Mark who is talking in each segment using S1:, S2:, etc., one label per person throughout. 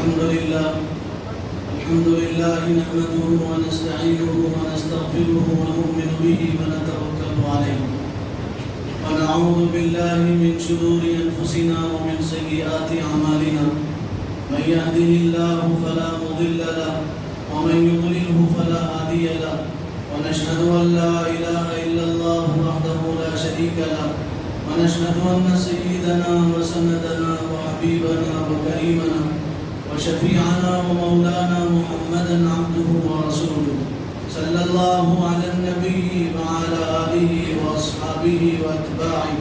S1: الحمد لله نحمده ونستعينه ونستغفره ونؤمن به ونتوكل عليه ونعوذ بالله من شرور أنفسنا ومن سيئات أعمالنا من يهده الله فلا مضل له ومن يضلله فلا هادي له ونشهد أن لا إله إلا الله وحده لا شريك له ونشهد أن سيدنا وسندنا وحبيبنا وكريمنا وشفيعنا ومولانا محمدا عبده ورسوله صلى الله على النبي وعلى آله وأصحابه وأتباعه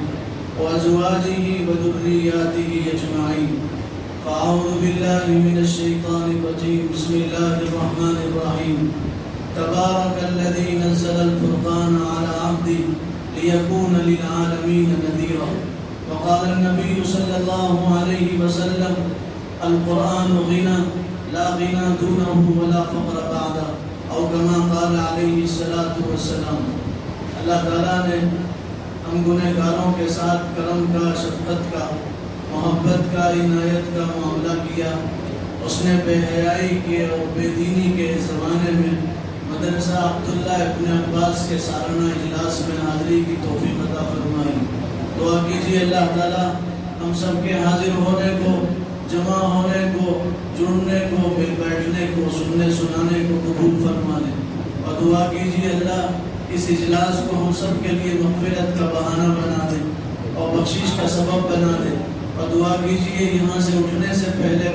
S1: وأزواجه وذرياته أجمعين. فأعوذ بالله من الشيطان الرجيم. بسم الله الرحمن الرحيم. تبارك الذي نزل الفرقان على عبده ليكون للعالمين نذيرا. وقال النبي صلى الله عليه وسلم: القرآن غنى لا غنى دونه ولا فقر بعده، او كما قال علیہ الصلاۃ والسلام. اللہ تعالیٰ نے ہم گنہگاروں کے ساتھ کرم کا، شفقت کا، محبت کا، عنایت کا معاملہ کیا. اس نے بے حیائی کے اور بے دینی کے زمانے میں مدرسہ عبداللہ ابن عباس کے سالانہ اجلاس میں حاضری کی توفیق عطا فرمائی. دعا کیجیے اللہ تعالیٰ ہم سب کے حاضر ہونے کو، جمع ہونے کو، جڑنے کو، مل بیٹھنے کو، سننے سنانے کو قبول فرما لے. اور دعا کیجیے اللہ اس اجلاس کو ہم سب کے لیے مغفرت کا بہانہ بنا دے اور بخشش کا سبب بنا دے. اور دعا کیجیے یہاں سے اٹھنے سے پہلے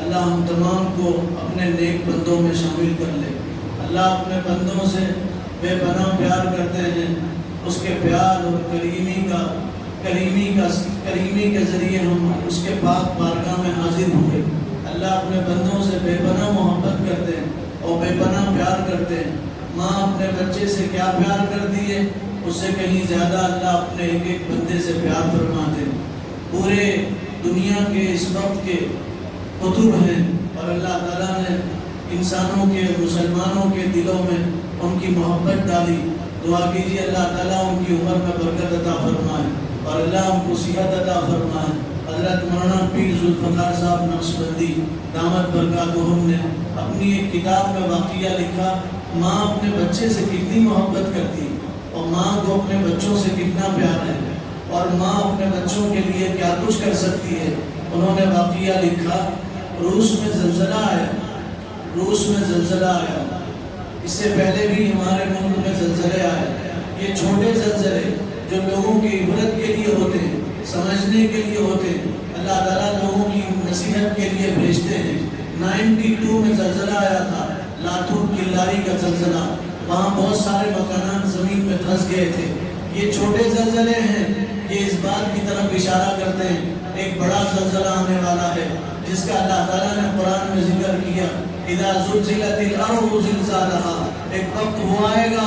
S1: اللہ ہم تمام کو اپنے نیک بندوں میں شامل کر لے. اللہ اپنے بندوں سے بے پناہ پیار کرتے ہیں. اس کے پیار اور کریمی کے ذریعے ہم اس کے پاک بارگاہ میں حاضر ہوئے. اللہ اپنے بندوں سے بے پناہ محبت کرتے ہیں اور بے پناہ پیار کرتے ہیں. ماں اپنے بچے سے کیا پیار کرتی ہے، اس سے کہیں زیادہ اللہ اپنے ایک ایک بندے سے پیار فرماتے ہیں. پورے دنیا کے اس وقت کے قطب ہیں اور اللہ تعالیٰ نے انسانوں کے، مسلمانوں کے دلوں میں ان کی محبت ڈالی. دعا کیجیے اللہ تعالیٰ ان کی عمر میں برکت عطا فرمائے اور اللہ ان کو صحت عطا فرمائے. حضرت مولانا پیر ذوالفقار صاحب نقشبندی دامت برکاتہم نے اپنی ایک کتاب میں واقعہ لکھا، ماں اپنے بچے سے کتنی محبت کرتی اور ماں کو اپنے بچوں سے کتنا پیار ہے اور ماں اپنے بچوں کے لیے کیا کچھ کر سکتی ہے. انہوں نے واقعہ لکھا، روس میں زلزلہ آیا. اس سے پہلے بھی ہمارے ملک میں زلزلے آئے. یہ چھوٹے زلزلے جو لوگوں کی عبرت کے لیے ہوتے ہیں، سمجھنے کے لیے ہوتے ہیں، اللہ تعالیٰ لوگوں کی نصیحت کے لیے بھیجتے ہیں. 92 میں زلزلہ آیا تھا، لاتور کلاری کا زلزلہ. وہاں بہت سارے مکانات زمین میں دھنس گئے تھے. یہ چھوٹے زلزلے ہیں، یہ اس بات کی طرف اشارہ کرتے ہیں ایک بڑا زلزلہ آنے والا ہے جس کا اللہ تعالیٰ نے قرآن میں ذکر کیا. اذا زلزلت الارض زلزالها، ایک وقت وہ آئے گا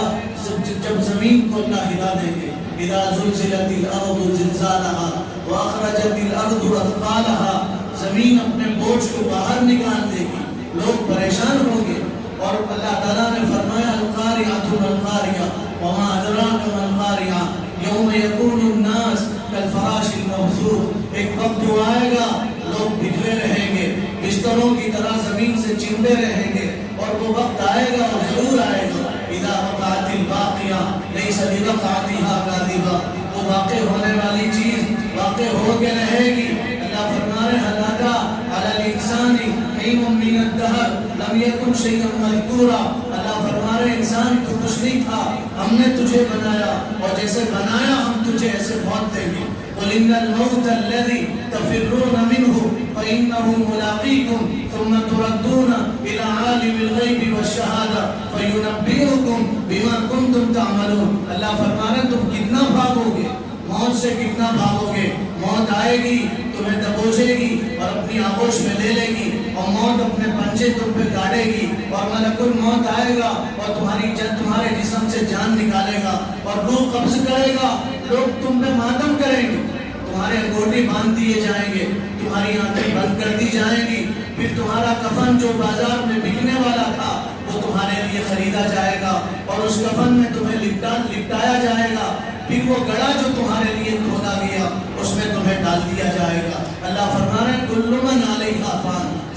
S1: جب زمین کو اللہ ہلا دیں گے. اذا زلزلت الارض زلزالها واخرجت الارض اثقالها، زمین اپنے بوجھ کو باہر نکال دے گی، لوگ پریشان ہوں گے. اور اللہ تعالیٰ نے فرمایا القاریۃ القاریہ وما ادراک ما القاریہ یوم یکون الناس کالفراش المبثوث. ایک وقت وہ آئے گا لوگ بکھرے رہیں گے، بستروں کی طرح زمین سے چمٹے رہیں گے. اور وہ وقت آئے گا اور ضرور آئے گا. اذا وقعت الواقعہ لیس لوقعتها کاذبہ، وہ واقع ہونے والی چیز واقع ہو کے رہے گی. اللہ فرما رہے ہیں ہلاکا علی الانسان حین من الدہر لم یکن شیئا مذکورا. اللہ فرما رہے انسان تو کچھ نہیں تھا، ہم نے تجھے بنایا اور جیسے بنایا ہم تجھے ایسے موت دیں گے. قل ان الموت الذي تفرون منه فانه ملاقيكم ثم تردون الى عالم الغيب والشهاده فينبئكم بما كنتم تعملون. اللہ فرما رہے تم کتنا بھاگو گے، موت سے کتنا بھاگو گے. موت آئے گی، تمہیں دبوچے گی اور اپنی آغوش میں لے لے گی اور موت اپنے پنجے تم پہ گاڑے گی اور ملک الموت آئے گا اور تمہارے جسم سے جان نکالے گا اور روح قبض کرے گا. لوگ تم پہ ماتم کریں گے، تمہارے انگوٹے باندھ دیے جائیں گے، تمہاری آنکھیں بند کر دی جائیں گی. پھر تمہارا کفن جو بازار میں بکنے والا تھا وہ تمہارے لیے خریدا جائے گا اور اس کفن میں تمہیں لپٹایا جائے گا. پھر وہ گڑھا جو تمہارے لیے کھودا گیا اس میں تمہیں ڈال دیا جائے گا. اللہ فرما رہے ہیں کل من علیہا فان،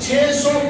S1: 600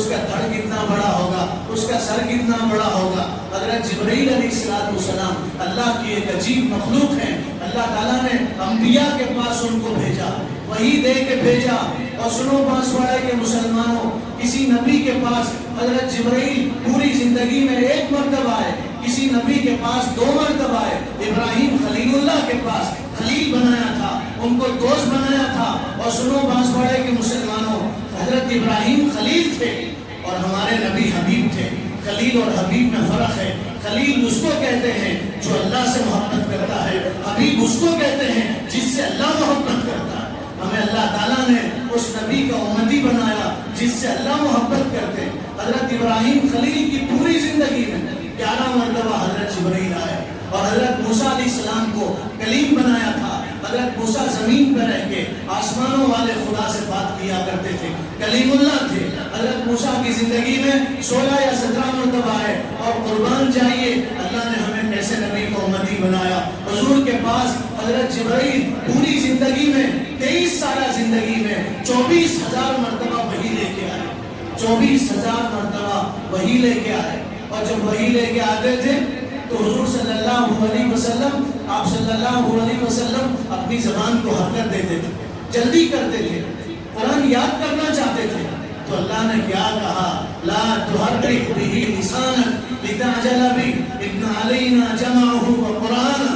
S1: اس کا دھڑ کتنا بڑا ہوگا، اس کا سر کتنا بڑا ہوگا۔ حضرت جبرائیل علیہ السلام اللہ کی ایک عجیب مخلوق ہے، اللہ تعالیٰ نے انبیاء کے پاس ان کو بھیجا، وحی دے کے بھیجا۔ اور سنو بانسواڑے کے مسلمانوں، کسی نبی کے پاس حضرت جبرائیل پوری زندگی میں ایک مرتبہ آئے، کسی نبی کے پاس 2 مرتبہ آئے۔ ابراہیم خلیل اللہ کے پاس خلیل بنایا تھا، ان کو دوست بنایا تھا۔ اور سنو بانسواڑے کے مسلمانوں، حضرت ابراہیم خلیل تھے اور ہمارے نبی حبیب تھے۔ خلیل اور حبیب میں فرق ہے۔ خلیل اس کو کہتے ہیں جو اللہ سے محبت کرتا ہے، حبیب اس کو کہتے ہیں جس سے اللہ محبت کرتا ہے۔ ہمیں اللہ تعالیٰ نے اس نبی کا امتی بنایا جس سے اللہ محبت کرتے۔ حضرت ابراہیم خلیل کی پوری زندگی میں 11 مرتبہ حضرت جبرائیل آئے اور حضرت موسیٰ علیہ السلام کو کلیم بنایا تھا۔ حضرت موسیٰ زمین پر رہ کے آسمانوں والے خدا سے بات کیا کرتے تھے، کلیم اللہ تھے۔ حضرت موسیٰ کی زندگی میں 16 یا 17 مرتبہ آئے۔ اور قربان جائیے اللہ نے ہمیں کیسے نبی کو امتی بنایا۔ حضور کے پاس حضرت جبرائیل پوری زندگی میں 23 سالہ زندگی میں 24,000 مرتبہ وحی لے کے آئے، 24,000 مرتبہ وحی لے کے آئے۔ اور جب وحی لے کے آتے تھے تو حضور صلی اللہ علیہ وسلم، آپ صلی اللہ علیہ وسلم اپنی زبان کو حرکت دیتے تھے، جلدی کرتے تھے، قرآن یاد کرنا چاہتے تھے۔ تو اللہ نے کیا کہا؟ لا تحرک به لسانک لتعجل به ان علینا جمعہ وقرآنہ۔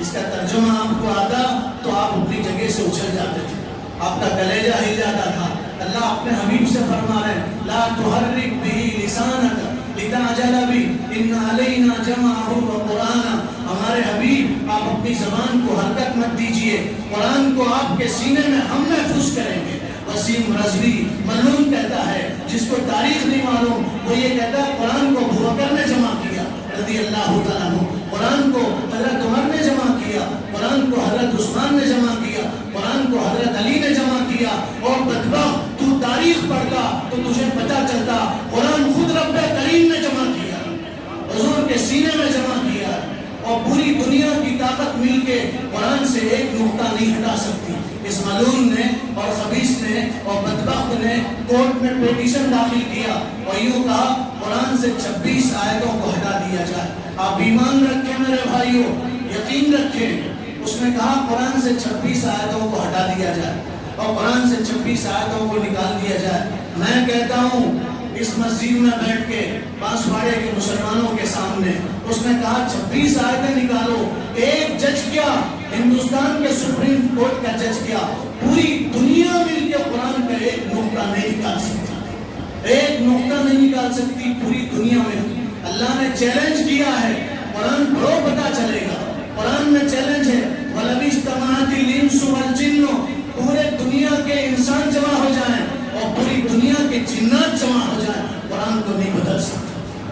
S1: اس کا ترجمہ آپ کو آتا تو آپ اپنی جگہ سے اچھل جاتے تھے، آپ کا کلیجہ ہل جاتا تھا۔ اللہ اپنے حبیب سے فرما رہے ہیں لا تحرک به لسانک لتعجل به ان علینا جمعہ وقرآنہ۔ ہمارے حبیب آپ اپنی زبان کو حرکت مت دیجئے، قرآن کو آپ کے سینے میں ہم محفوظ کریں گے۔ وسیم رضوی ملعون کہتا ہے، جس کو تاریخ نہیں معلوم، وہ یہ کہتا ہے قرآن کو ابو بکر نے جمع کیا رضی اللہ تعالیٰ عنہ، قرآن کو حضرت عمر نے جمع کیا، قرآن کو حضرت عثمان نے جمع کیا، قرآن کو حضرت علی نے جمع کیا۔ اور بدبخت تو تاریخ پڑھتا تو تجھے پتہ چلتا قرآن خود رب کریم نے جمع کیا، حضور کے سینے میں جمع کیا۔ اور پوری دنیا کی طاقت مل کے قرآن سے ایک نقطہ نہیں ہٹا سکتی۔ اس ملعون نے اور خبیث نے اور بدبخت نے کورٹ میں پیٹیشن داخل کیا اور یوں کہا قرآن سے 26 آیتوں کو ہٹا دیا جائے۔ آپ ایمان رکھیں میرے بھائیوں، یقین رکھیں، اس نے کہا قرآن سے 26 آیتوں کو ہٹا دیا جائے اور قرآن سے 26 آیتوں کو نکال دیا جائے۔ میں کہتا ہوں اس مسجد میں بیٹھ کے بانسواڑے کے مسلمانوں کے سامنے اس نے کہا 26 آیتیں نکالو۔ ایک جج کیا، ہندوستان کے سپریم کورٹ کا جج کیا، پوری دنیا مل کے قرآن کا ایک نقطہ نہیں نکال سکتی، ایک نقطہ نہیں نکال سکتی پوری دنیا میں۔ اللہ نے چیلنج کیا ہے، قرآن پڑھو پتہ چلے گا۔ قرآن میں چیلنج ہے وَلَوِ اجْتَمَعَتِ الْإِنسُ وَالْجِنُّ، پورے دنیا کے انسان جمع ہو جائیں اور پوری دنیا کے جنات جمع ہو جائیں، قرآن کو نہیں بدل سکتا۔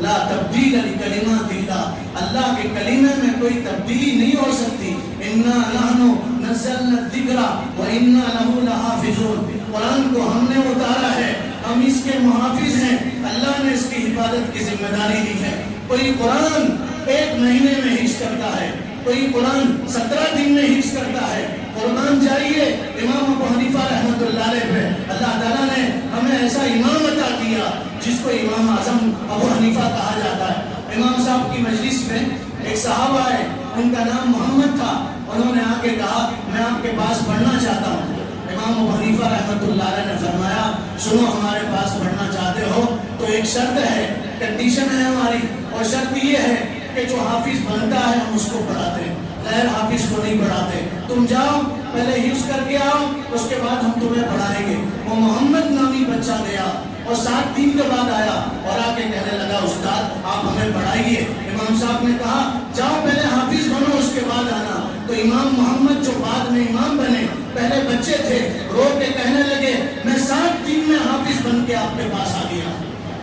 S1: لا تبدیل لکلمات اللہ، اللہ کے کلمے میں کوئی تبدیلی نہیں ہو سکتی۔ انا نحن نزلنا الذکر وانا لہ لحافظون، قرآن کو ہم نے اتارا ہے، ہم اس کے محافظ ہیں، اللہ نے اس کی حفاظت کی ذمہ داری لی ہے۔ کوئی قرآن 1 مہینے میں حفظ کرتا ہے، کوئی قرآن 17 دن میں حفظ کرتا ہے۔ قربان جائیے امام ابو حنیفہ رحمۃ اللہ علیہ پہ اللہ تعالیٰ نے ہمیں ایسا امام عطا کیا جس کو امام اعظم ابو حنیفہ کہا جاتا ہے۔ امام صاحب کی مجلس میں ایک صحابہ آئے، ان کا نام محمد تھا، انہوں نے آ کے کہا میں آپ کے پاس پڑھنا چاہتا ہوں۔ امام ابو حنیفہ رحمۃ اللہ علیہ نے فرمایا سنو، ہمارے پاس پڑھنا چاہتے ہو تو ایک شرط ہے، کنڈیشن ہے ہماری، اور شرط یہ ہے کہ جو حافظ بنتا ہے ہم اس کو پڑھاتے ہیں، غیر حافظ کو نہیں پڑھاتے۔ تم جاؤ پہلے حفظ کر کے آؤ، اس کے بعد ہم تمہیں پڑھائیں گے۔ وہ محمد نامی بچہ گیا اور 7 دن کے بعد آیا اور آ کے کہنے لگا استاد آپ ہمیں پڑھائیے۔ امام صاحب نے کہا جاؤ پہلے حافظ بنو اس کے بعد آنا۔ تو امام محمد جو بعد میں امام بنے، پہلے بچے تھے، رو کے کہنے لگے میں 7 دن میں حافظ بن کے آپ کے پاس آ گیا،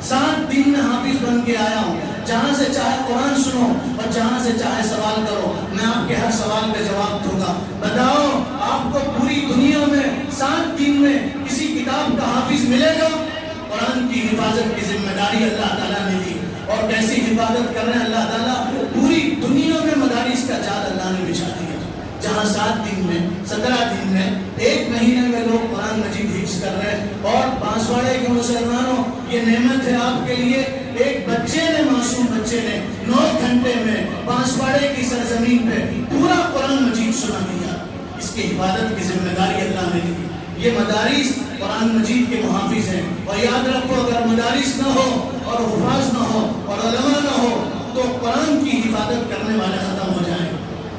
S1: 7 دن میں حافظ بن کے آیا ہوں۔ جہاں سے چاہے قرآن سنو اور جہاں سے چاہے سوال کرو، میں آپ کے ہر سوال کا جواب دوں گا۔ بتاؤ آپ کو پوری دنیا میں 7 دن میں کسی کتاب کا حافظ ملے گا؟ قرآن کی حفاظت کی ذمہ داری اللہ تعالیٰ نے دی، اور کیسی حفاظت کر رہے ہیں اللہ تعالیٰ؟ پوری دنیا میں مدارس کا جال اللہ نے بچھا دیا، جہاں 7 دن میں 17 دن میں 1 مہینے میں لوگ قرآن مجید حفظ کر رہے ہیں۔ اور بانسواڑے کے مسلمانوں یہ نعمت ہے آپ کے لیے. ایک بچے نے، معصوم بچے نے 9 گھنٹے میں بانسواڑے کی سرزمین پہ پورا قرآن مجید سنا دیا. اس کی حفاظت کی ذمہ داری اللہ نے لی. یہ مدارس قرآن مجید کے محافظ ہیں. اور یاد رکھو، اگر مدارس نہ ہو اور حفاظ نہ ہو اور علماء نہ ہو تو قرآن کی حفاظت کرنے والے ختم ہو جائیں.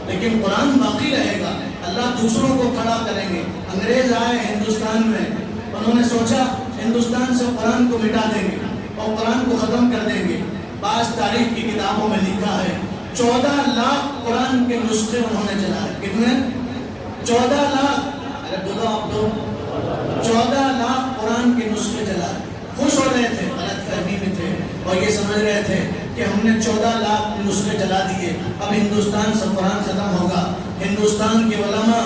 S1: لیکن قرآن باقی رہے گا. اللہ دوسروں کو کھڑا کریں گے. انگریز آئے ہندوستان میں، انہوں نے سوچا ہندوستان سے قرآن کو مٹا دیں گے اور قرآن کو ختم کر دیں گے. بعض تاریخ کی کتابوں میں لکھا ہے 14 لاکھ قرآن کے نسخے انہوں نے چلائے. کتنے؟ 14 لاکھ. ارے بولو آپ لوگ، 14 لاکھ قرآن کے نسخے چلائے. خوش ہو رہے تھے، غلط فہمی میں تھے اور یہ سمجھ رہے تھے کہ ہم نے 14 لاکھ نسخے چلا دیے، اب ہندوستان سے قرآن ختم ہوگا. ہندوستان کے علماء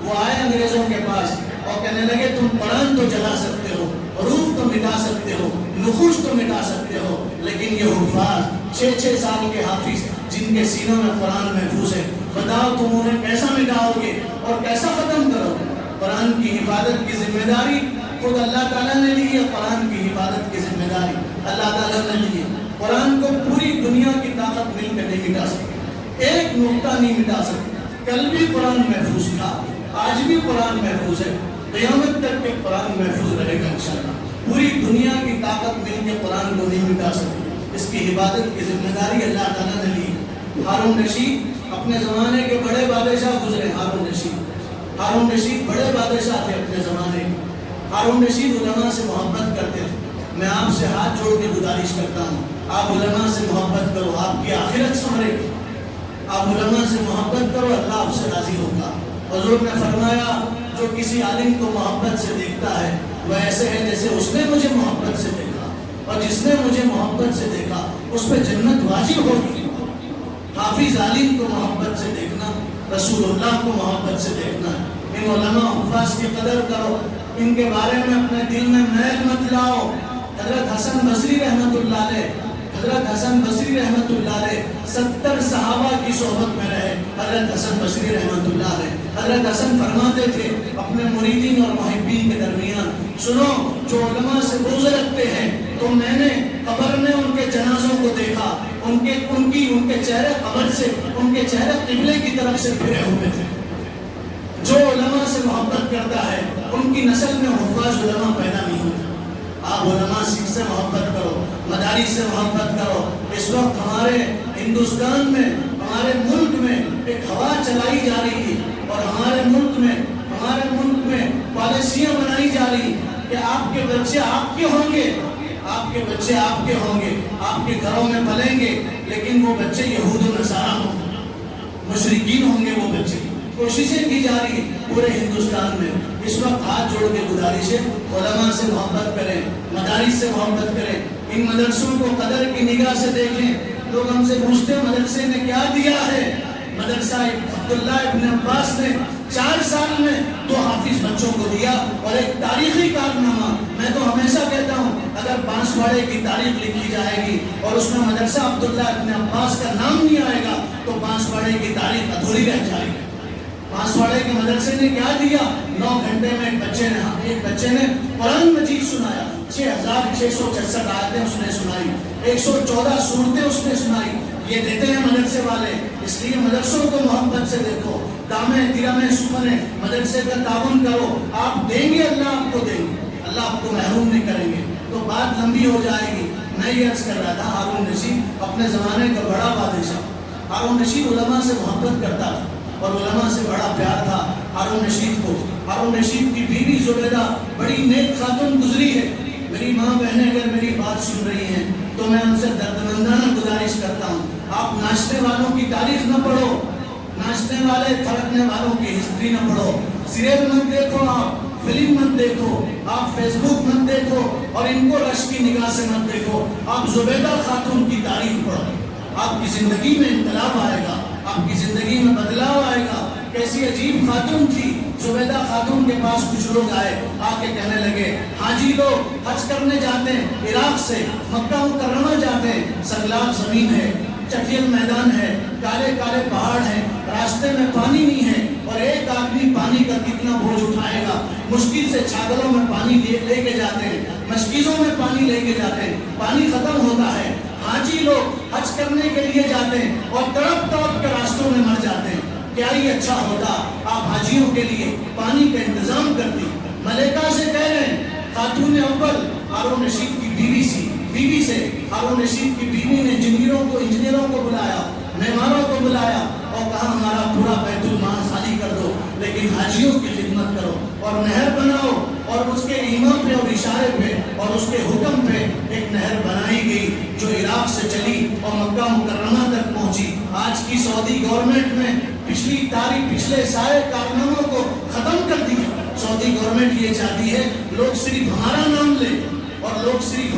S1: وہ آئے انگریزوں کے پاس اور کہنے لگے تم قرآن تو جلا سکتے ہو، حروف تو مٹا سکتے ہو، نقوش تو مٹا سکتے ہو، لیکن یہ حفاظ 6 سال کے حافظ جن کے سینوں میں قرآن محفوظ ہے، بتاؤ تم انہیں کیسا مٹاؤ گے اور کیسا ختم کرو. قرآن کی حفاظت کی ذمہ داری خود اللہ تعالیٰ نے لی ہے. قرآن کی حفاظت کی ذمہ داری اللہ تعالیٰ نے لی ہے. قرآن کو پوری دنیا کی طاقت مل کر نہیں مٹا سکتی، ایک نقطہ نہیں مٹا سکتی. کل بھی قرآن محفوظ تھا، آج بھی قرآن محفوظ ہے، قیامت تک کے قرآن محفوظ رہے گا انشاءاللہ. پوری دنیا کی طاقت مل کے قرآن کو نہیں مٹا سکتی. اس کی حفاظت کی ذمہ داری اللہ تعالیٰ نے لی. ہارون رشید اپنے زمانے کے بڑے بادشاہ گزرے. ہارون رشید بڑے بادشاہ تھے اپنے زمانے کے. ہارون رشید علماء سے محبت کرتے تھے. میں آپ سے ہاتھ جوڑ کے گزارش کرتا ہوں، آپ علماء سے محبت کرو، آپ کی آخرت سنورے گی. آپ علماء سے محبت کرو، اللہ آپ سے راضی ہوگا. حضور نے فرمایا جو کسی عالم کو محبت سے دیکھتا ہے وہ ایسے ہے جیسے اس نے مجھے محبت سے دیکھا، اور جس نے مجھے محبت سے دیکھا اس پہ جنت واجب ہوگی. حافظ عالم کو محبت سے دیکھنا، رسول اللہ کو محبت سے دیکھنا. ان علماء حفاظ کی قدر کرو، ان کے بارے میں اپنے دل میں میل مت لاؤ. حضرت حسن بصری رحمت اللہ علیہ، حضرت حسن بصری رحمت اللہ علیہ 70 صحابہ کی صحبت میں رہے. حضرت حسن بصری رحمت اللہ علیہ، حضرت حسن فرماتے تھے اپنے مریدین اور محبین کے درمیان، سنو جو علماء سے بغض رکھتے ہیں تو میں نے قبر میں ان کے جنازوں کو دیکھا، ان کے چہرے قبر سے، ان کے چہرے قبلے کی طرف سے پھرے ہوئے تھے. جو علماء سے محبت کرتا ہے ان کی نسل میں حفاظ علماء پیدا نہیں ہوتا. آپ علماء سے محبت کرو، مدارس سے محبت کرو. اس وقت ہمارے ہندوستان میں، ہمارے ملک میں ایک ہوا چلائی جا رہی ہے اور ہمارے ملک میں پالیسیاں بنائی جا رہی کہ آپ کے بچے آپ کے ہوں گے، آپ کے بچے آپ کے ہوں گے، آپ کے گھروں میں پلیں گے، لیکن وہ بچے یہود و نصارہ ہوں گے، مشرکین ہوں گے وہ بچے. کوششیں کی جا رہی پورے ہندوستان میں. اس وقت ہاتھ جوڑ کے گزارش ہے علماء سے محبت کریں، مدارس سے محبت کریں. ان مدرسوں کو قدر کی نگاہ سے دیکھیں. لوگ ہم سے پوچھتے ہیں مدرسے نے کیا دیا ہے. مدرسہ عبداللہ ابن عباس نے 4 سال میں 2 حافظ بچوں کو دیا اور ایک تاریخی کارنامہ. میں تو ہمیشہ کہتا ہوں اگر بانسواڑے کی تاریخ لکھی جائے گی اور اس میں مدرسہ عبداللہ ابن عباس کا نام نہیں آئے گا تو بانسواڑے کی تاریخ ادھوری رہ جائے گی. بانسواڑے کے مدرسے نے کیا دیا؟ 9 گھنٹے میں ایک بچے نے قرآن مجید سنایا. 6666 آیتیں اس نے سنائی، 114 سورتیں اس نے سنائی. یہ دیتے ہیں مدرسے والے. اس لیے مدرسوں کو محبت سے دیکھو، دامے دیرامے سپنے مدرسے کا تعاون کرو. آپ دیں گے اللہ آپ کو دیں گے، اللہ آپ کو محروم نہیں کریں گے. تو بات لمبی ہو جائے گی. میں یہ عرض کر رہا تھا ہارون رشید اپنے زمانے کا بڑا بادشاہ. ہارون رشید علماء سے محبت کرتا تھا اور علماء سے بڑا پیار تھا ہارون رشید کو. ہارون رشید کی بیوی زبیدہ بڑی نیک خاتون گزری ہے. میری ماں بہنیں اگر میری بات سن رہی ہیں تو میں ان سے دردمندانہ گزارش کرتا ہوں، آپ ناچنے والوں کی تاریخ نہ پڑھو، ناچنے والے تھڑکنے والوں کی ہسٹری نہ پڑھو. سیریل مت دیکھو، آپ فلم مت دیکھو، آپ فیس بک مت دیکھو اور ان کو رش کی نگاہ سے مت دیکھو. آپ زبیدہ خاتون کی تاریخ پڑھو. آپ کی زندگی میں انقلاب آئے گا، آپ کی زندگی میں بدلاؤ آئے گا. کیسی عجیب خاتون تھی زبیدہ خاتون. کے پاس کچھ لوگ آئے، آ کے کہنے لگے حاجی لوگ حج کرنے جاتے ہیں عراق سے، مکہ مکرمہ جاتے ہیں، سنگلاخ زمین ہے، چٹیل میدان ہے، کالے کالے پہاڑ ہیں، راستے میں پانی نہیں ہے اور ایک آدمی پانی کا کتنا بوجھ اٹھائے گا. مشکل سے چھاگلوں میں پانی لے کے جاتے ہیں. مسجدوں میں پانی لے کے جاتے ہیں، پانی ختم ہوتا ہے، حاجی لوگ حج کرنے کے لیے جاتے ہیں اور تڑپ تڑپ کے راستوں میں مر جاتے ہیں۔ کیا ہی اچھا ہوتا آپ حاجیوں کے لیے پانی کا انتظام کرتی۔ ملکہ سے کہہ رہے ہیں، خاتون اول ہارون رشید کی بیوی سے ہارون رشید کی بیوی نے انجینئروں کو بلایا، معماروں کو بلایا اور کہا ہمارا پورا بیت المال خالی کر دو، لیکن حاجیوں کی خدمت کرو اور نہر بناؤ۔ اور اس کے ایما پہ اور اشارے پہ اور اس کے حکم پہ ایک نہر بنائی گئی جو عراق سے چلی اور مکہ مکرمہ تک پہنچی۔ آج کی سعودی گورنمنٹ میں پچھلے سارے کارناموں کو ختم کر دیا۔ سعودی گورنمنٹ یہ چاہتی ہے لوگ صرف ہمارا نام لیں اور لوگ صرف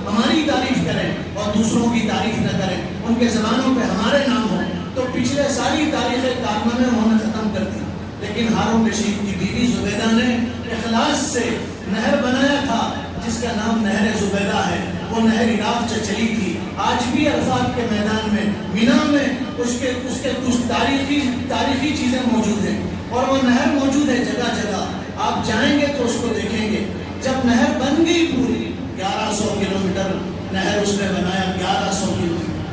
S1: ہماری تعریف کریں اور دوسروں کی تعریف نہ کریں، ان کے زبانوں پہ ہمارے نام ہوں، تو پچھلے ساری تاریخ کارنامے انہوں نے ختم کر دی۔ لیکن ہارون رشید کی بیوی زبیدہ نے اخلاص سے نہر بنایا تھا جس کا نام نہر زبیدہ ہے۔ وہ نہر عراق سے چلی تھی۔ آج بھی عرفات کے میدان میں مینا میں اس کے کچھ تاریخی چیزیں موجود ہیں اور وہ نہر موجود ہے جگہ جگہ۔ آپ جائیں گے تو اس کو دیکھیں گے۔ جب نہر بن گئی پوری 1100 کلومیٹر نہر اس نے بنایا، 1100 کلومیٹر۔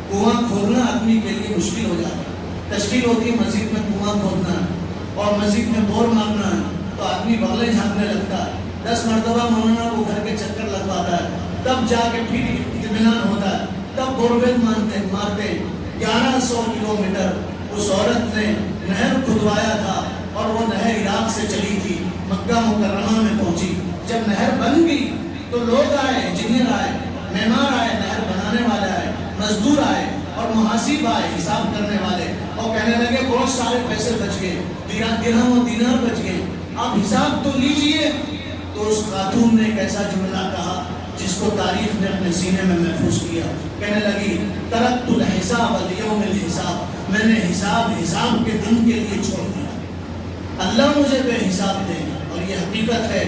S1: کنواں کھودنا آدمی کے لیے مشکل ہو جاتا ہے۔ تشکیل ہوتی ہے مسجد میں کنواں کھودنا ہے اور مسجد میں بور مارنا ہے تو آدمی بغلیں جھانکنے لگتا ہے، 10 مرتبہ مولانا وہ گھر کے چکر لگواتا ہے، تب جا کے پھر اطمینان ہوتا ہے، تب بورویل مارتے 1100 کلومیٹر اس عورت نے نہر کھدوایا تھا اور وہ نہر عراق سے چلی تھی، مکہ مکرمہ میں پہنچی۔ جب نہر بن گئی تو لوگ آئے، انجینئر آئے، معمار آئے، نہر بنانے والے آئے، مزدور آئے اور محاسب آئے، حساب کرنے والے، اور کہنے لگے بہت سارے پیسے بچ گئے، درہم و دینار بچ گئے، آپ حساب تو لیجئے۔ تو اس خاتون نے ایک ایسا جملہ کہا جس کو تاریخ نے اپنے سینے میں محفوظ کیا، کہنے لگی ترکت الحساب لیوم الحساب، میں نے حساب کے دن کے لیے چھوڑ دیا، اللہ مجھے بے حساب دے گا۔ اور یہ حقیقت ہے،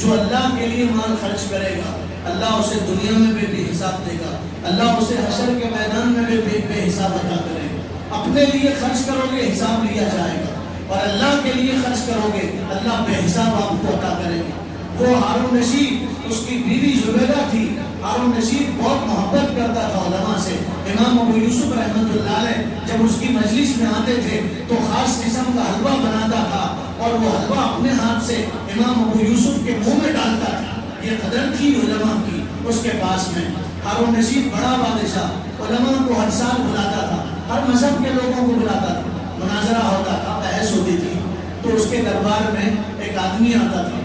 S1: جو اللہ کے لیے مال خرچ کرے گا اللہ اسے دنیا میں بھی بے حساب دے گا، اللہ اسے حشر کے میدان میں بھی بے حساب عطا کرے گا۔ اپنے لیے خرچ کرو گے حساب لیا جائے گا، اور اللہ کے لیے خرچ کرو گے اللہ بے حساب آپ کو عطا کرے گا۔ وہ ہارون رشید اس کی بیوی زبیدہ تھی۔ ہارون رشید بہت محبت کرتا تھا علماء سے۔ امام ابو یوسف رحمۃ اللہ علیہ جب اس کی مجلس میں آتے تھے تو خاص قسم کا حلوہ بناتا تھا اور وہ حلوہ اپنے ہاتھ سے امام ابو یوسف کے منہ میں ڈالتا تھا۔ یہ قدر تھی علماء کی اس کے پاس میں۔ ہارون رشید بڑا بادشاہ، علماء کو ہر سال بلاتا تھا، ہر مذہب کے لوگوں کو بلاتا تھا، مناظرہ ہوتا تھا، بحث ہوتی تھی، تو اس کے دربار میں ایک آدمی آتا تھا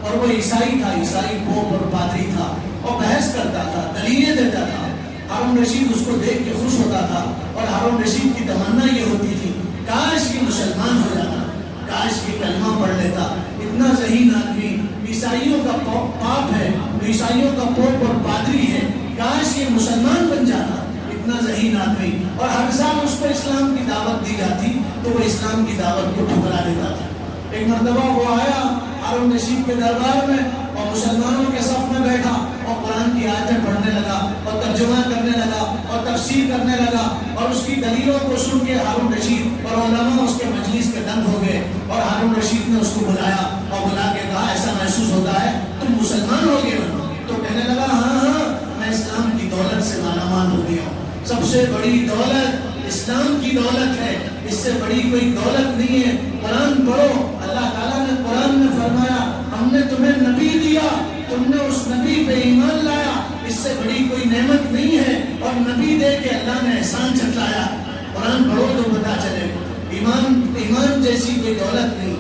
S1: اور وہ عیسائی تھا، عیسائی پوپ اور پادری تھا، اور بحث کرتا تھا، دلیلیں دیتا تھا۔ ہارون رشید اس کو دیکھ کے خوش ہوتا تھا اور ہارون رشید کی تمنا یہ ہوتی تھی کاش یہ مسلمان ہو جاتا، کاش یہ کلمہ پڑھ لیتا۔ اتنا ذہین آدمی، عیسائیوں کا پاپ ہے، عیسائیوں کا پوپ اور پادری ہے، کاش یہ مسلمان بن جاتا، اتنا ذہین آدمی۔ اور ہر سال اس کو اسلام کی دعوت دی جاتی تو وہ اسلام کی دعوت کو ٹھکرا دیتا تھا۔ ایک مرتبہ وہ آیا ہارون رشید کے دربار میں اور مسلمانوں کے صف میں بیٹھا اور قرآن کی آیتیں پڑھنے لگا اور ترجمہ کرنے لگا اور تفسیر کرنے لگا، اور اس کی دلیلوں کو سن کے ہارون رشید اور علماء اس کے مجلس کے دنگ ہو گئے۔ اور ہارون رشید نے اس کو بلایا اور بلا کے کہا ایسا محسوس ہوتا ہے تم مسلمان ہو گئے ہو؟ تو کہنے لگا ہاں میں اسلام کی دولت سے مالا مال ہو گیا ہوں۔ سب سے بڑی دولت اسلام کی دولت ہے، اس سے بڑی کوئی دولت نہیں ہے۔ قرآن پڑھو، اللہ تعالیٰ نے قرآن میں فرمایا ہم نے تمہیں نبی دیا، تم نے اس نبی پہ ایمان لایا، اس سے بڑی کوئی نعمت نہیں ہے، اور نبی دے کے اللہ نے احسان جتلایا۔ قرآن پڑھو تو پتا چلے، ایمان جیسی کوئی دولت نہیں۔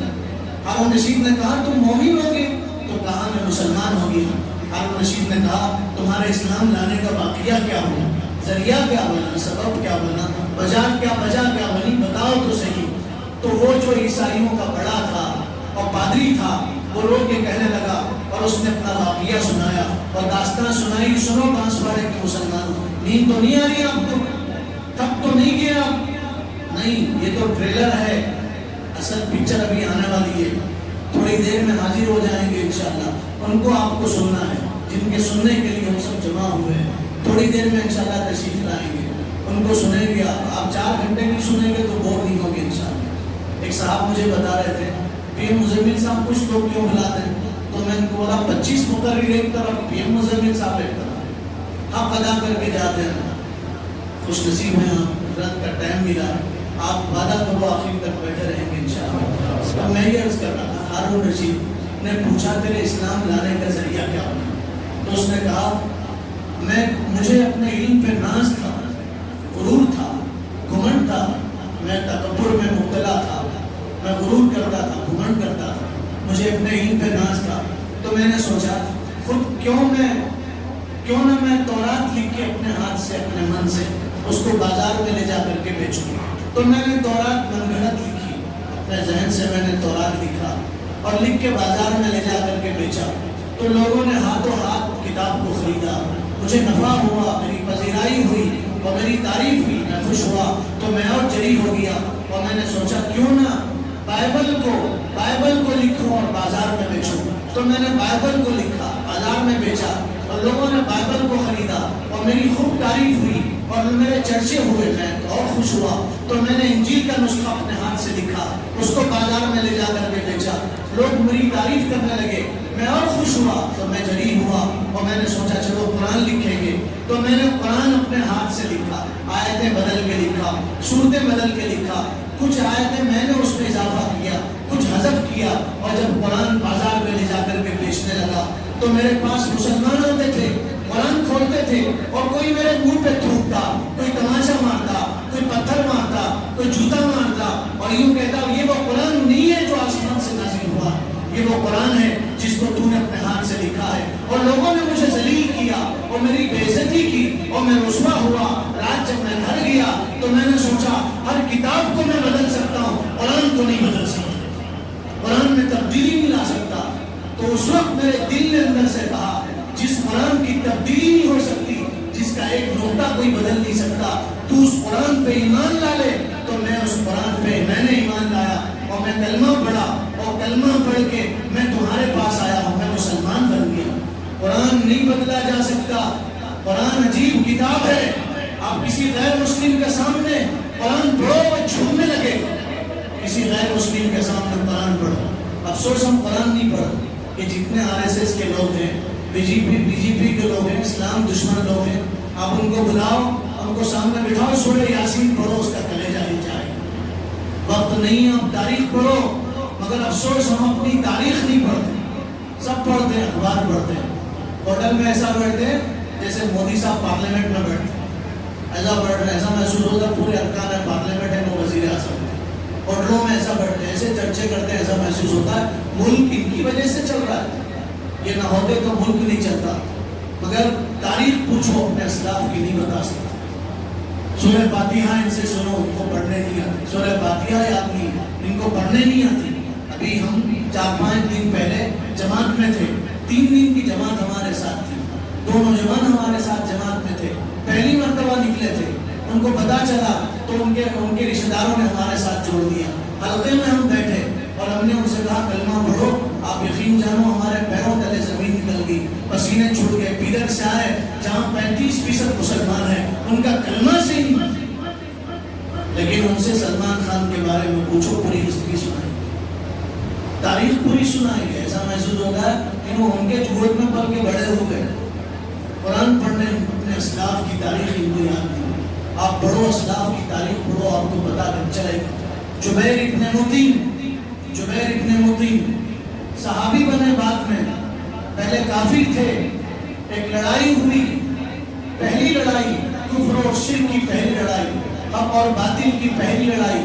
S1: ہارون رشید نے کہا تم مومن ہو گئے؟ تو کہا میں مسلمان ہو گیا۔ ہارون رشید نے کہا تمہارے اسلام لانے کا واقعہ کیا ہوا، ذریعہ کیا بنا، سبب کیا بنا، وجہ کیا بنی، بتاؤ تو صحیح۔ تو وہ جو عیسائیوں کا بڑا تھا اور پادری تھا وہ رو کے کہنے لگا اور اس نے اپنا واقعہ سنایا اور داستان سنائی، سنو بانسواڑے کے مسلمانوں، نیند تو نہیں آ رہی آپ کو، تب تو نہیں کیا آپ؟ نہیں، یہ تو ٹریلر ہے، اصل پکچر ابھی آنے والی ہے، تھوڑی دیر میں حاضر ہو جائیں گے انشاءاللہ۔ ان کو آپ کو سننا ہے، جن کے سننے کے لیے ہم سب جمع ہوئے ہیں، تھوڑی دیر میں انشاءاللہ تشریف لائیں گے، ان کو سنیں گے۔ آپ 4 گھنٹے بھی سنیں گے تو بور نہیں ہوگے انشاءاللہ۔ ایک صاحب مجھے بتا رہے تھے پیر مزمل صاحب کچھ لوگ کیوں بلاتے ہیں، تو میں ان کو بولا 25 مقرر ایک طرف، پی ایم مزمل صاحب ایک طرف، حق ادا کر کے جاتے ہیں. خوش نصیب ہیں آپ، رات کا ٹائم ملا، آپ وعدہ کرو آخر تک بیٹھے رہیں گے انشاءاللہ. تو میں یہ عرض کر رہا تھا، ہارون رشید نے پوچھا تیرے اسلام لانے کا ذریعہ کیا ہونا؟ تو اس نے کہا مجھے اپنے علم پہ ناز تھا، غرور تھا، گھمنڈ تھا، میں تکبر میں مبتلا تھا، میں غرور کرتا تھا، گھمنڈ کرتا تھا، مجھے اپنے علم پہ ناز تھا. تو میں نے سوچا خود کیوں نہ میں تورات لکھ کے اپنے ہاتھ سے، اپنے من سے اس کو بازار میں لے جا کر کے بیچوں. تو میں نے تورات من گھڑت لکھی، اپنے ذہن سے میں نے تورات لکھا اور لکھ کے بازار میں لے جا کر کے بیچا. تو لوگوں نے ہاتھوں ہاتھ کتاب کو خریدا، مجھے نفع ہوا، میری پذیرائی ہوئی اور میری تعریف ہوئی، میں خوش ہوا. تو میں اور جری ہو گیا اور میں نے سوچا کیوں نہ بائبل کو لکھوں اور بازار میں بیچوں. تو میں نے بائبل کو لکھا، بازار میں بیچا اور لوگوں نے بائبل کو خریدا اور میری خوب تعریف ہوئی اور میرے چرچے ہوئے. میں اور خوش ہوا. تو میں نے انجیل کا نسخہ اپنے ہاتھ سے لکھا، اس کو بازار میں لے جا کر کے بیچا، لوگ میری تعریف کرنے لگے، میں اور خوش ہوا. تو میں جری ہوا اور میں نے سوچا چلو قرآن لکھیں گے. تو میں نے قرآن اپنے ہاتھ سے لکھا، آیتیں بدل کے لکھا، صورتیں بدل کے لکھا، کچھ آیتیں میں نے اس میں اضافہ کیا، کچھ حذف کیا. اور جب قرآن بازار میں لے جا کر کے بیچنے لگا تو میرے پاس مسلمان آتے تھے، قرآن کھولتے تھے اور کوئی میرے منہ پہ تھوکتا، کوئی تماشا مارتا، کوئی پتھر مارتا، کوئی جوتا مارتا اور یوں کہتا یہ وہ قرآن نہیں ہے جو آسمان سے نازل ہوا، یہ وہ قرآن ہے جس کو تو نے اپنے ہاتھ سے لکھا ہے. اور لوگوں نے مجھے ذلیل کیا اور میری بے عزتی کی اور میں رسوا ہوا. رات جب میں گھر گیا تو میں نے سوچا ہر کتاب کو میں بدل سکتا ہوں، قرآن کو نہیں بدل سکتا، قرآن میں تبدیلی نہیں لا سکتا. تو اس وقت میرے دل نے اندر سے کہا جس قرآن کی تبدیلی نہیں ہو سکتی، جس کا ایک نقطہ کوئی بدل نہیں سکتا، تو اس قرآن پہ ایمان لا لے. تو میں اس قرآن پہ میں نے ایمان لایا اور میں کلمہ پڑھا اور کلمہ پڑھ کے میں تمہارے پاس آیا ہوں، میں مسلمان بن گیا. قرآن نہیں بدلا جا سکتا، قرآن عجیب کتاب ہے. آپ کسی غیر مسلم کے سامنے قرآن پڑھو وہ جھومنے لگے، کسی غیر مسلم کے سامنے قرآن پڑھو. افسوس ہم قرآن نہیں پڑھتے. یہ جتنے RSS کے لوگ ہیں، BJP کے لوگ ہیں، اسلام دشمن لوگ ہیں، آپ ان کو بلاؤ، ان کو سامنے بٹھاؤ، سورہ یاسین پڑھو، اس کا کلیجہ ہل جائے. وقت نہیں، آپ تاریخ پڑھو. مگر افسوس ہم اپنی تاریخ نہیں پڑھتے. سب پڑھتے ہیں، اخبار پڑھتے ہیں، ہوٹل میں ایسا بیٹھتے ہیں جیسے مودی صاحب پارلیمنٹ میں بیٹھتے ہیں، ایسا بیٹھ رہے ہیں، ایسا محسوس ہوتا ہے پورے ارکان ہے پارلیمنٹ ہے، وہ وزیر اعظم ہے. ہوٹلوں میں ایسا بیٹھتے ہیں، ایسے چرچے کرتے ہیں، ایسا محسوس ہوتا ہے ملک ان کی وجہ سے چل رہا ہے. یہ نہ ہوتے تو ملک نہیں چلتا. مگر تاریخ پوچھو اپنے اسلاف کی نہیں بتا سکتے. سورہ فاتحہ ان سے سنو، ان کو پڑھنے نہیں آتی. سورہ فاتحہ یاد نہیں، ان کو پڑھنے نہیں آتی. ابھی ہم 4-5 دن پہلے جماعت میں تھے، 3 دن کی جماعت ہمارے ساتھ تھی، 2 نوجوان ہمارے ساتھ جماعت میں تھے، پہلی مرتبہ نکلے تھے. ان کو پتا چلا تو ان کے رشتہ داروں نے ہمارے ساتھ جوڑ دیا. حلقے میں ہم بیٹھے اور ہم نے ان سے کہا کلمہ پڑھو. آپ یقین جانو ہمارے پیروں تلے زمین نکل گئی، پسینے چھوٹ گئے. پیدر سے آئے جہاں 35% مسلمان ہیں، ان کا کلمہ سے ہی. لیکن ان سے سلمان خان کے بارے میں پوچھو، پوری ہسٹری سنائیں، تاریخ پوری سنائیں گے. ایسا محسوس ہوگا انہوں ان کے جھوٹ میں پل کے بڑے ہو گئے. قرآن پڑھنے اپنے اسلاف کی تاریخ ان کو یاد نہیں. آپ پڑھو، اسلاف کی تاریخ پڑھو، آپ کو پتا چلے گا. جبیر ابن مطیم صحابی بنے بعد میں، پہلے کافر تھے. ایک لڑائی ہوئی، پہلی لڑائی، کفر و شرک کی پہلی لڑائی، حق اور باطل کی پہلی لڑائی،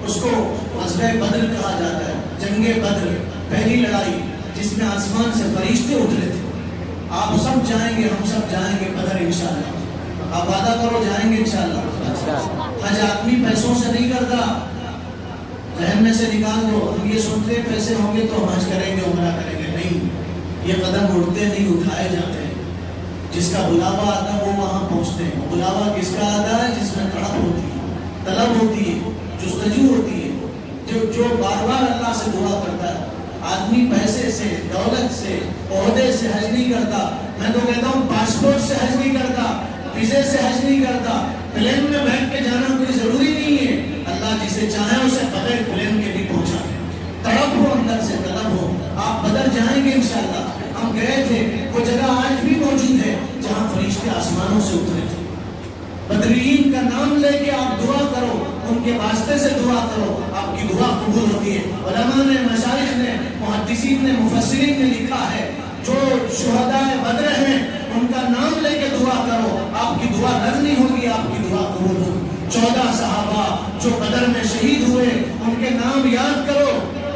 S1: اس کو غزوہ بدر کہا جاتا ہے. جنگ بدر پہلی لڑائی جس میں آسمان سے فرشتے اترے تھے. آپ سب جائیں گے، ہم سب جائیں گے بدر انشاءاللہ. آپ وعدہ کرو جائیں گے انشاءاللہ. حج آدمی پیسوں سے نہیں کرتا، ذہن میں سے نکال دو. ہم یہ سنتے ہیں پیسے ہوں گے تو حج کریں گے، عمرہ کریں گے. نہیں، یہ قدم اٹھتے نہیں، اٹھائے جاتے ہیں. جس کا بلاوا آتا ہے وہ وہاں پہنچتے ہیں. بلاوا کس کا آتا ہے؟ جس میں تڑپ ہوتی ہے، طلب ہوتی ہے، جستجو ہوتی ہے، جو بار بار اللہ سے دعا کرتا ہے. آدمی پیسے سے، دولت سے، عہدے سے حج نہیں کرتا. میں تو کہتا ہوں پاسپورٹ سے حج نہیں کرتا، ویزے سے حج نہیں کرتا. پلین میں بیٹھ کے جانا کوئی ضروری نہیں ہے. اللہ جسے چاہے اسے بغیر پلین کے بھی پہنچا. تڑپ ہو، اندر سے طلب ہو. آپ بدر جائیں گے انشاءاللہ. ہم گئے تھے، وہ جگہ آج بھی موجود ہے جہاں فرشتے آسمانوں سے اترے تھے. بدرین کا نام لے کے آپ دعا کرو، ان کے واسطے سے دعا کرو، آپ کی دعا قبول ہوتی ہے. علماء نے، مشائخ نے، محدثین نے، مفسرین نے لکھا ہے جو شہداء بدر ہیں ان کا نام لے کے دعا کرو، آپ کی دعا رد نہیں ہوگی، آپ کی دعا قبول ہوگی. 14 صحابہ جو بدر میں شہید ہوئے ان کے نام یاد کرو،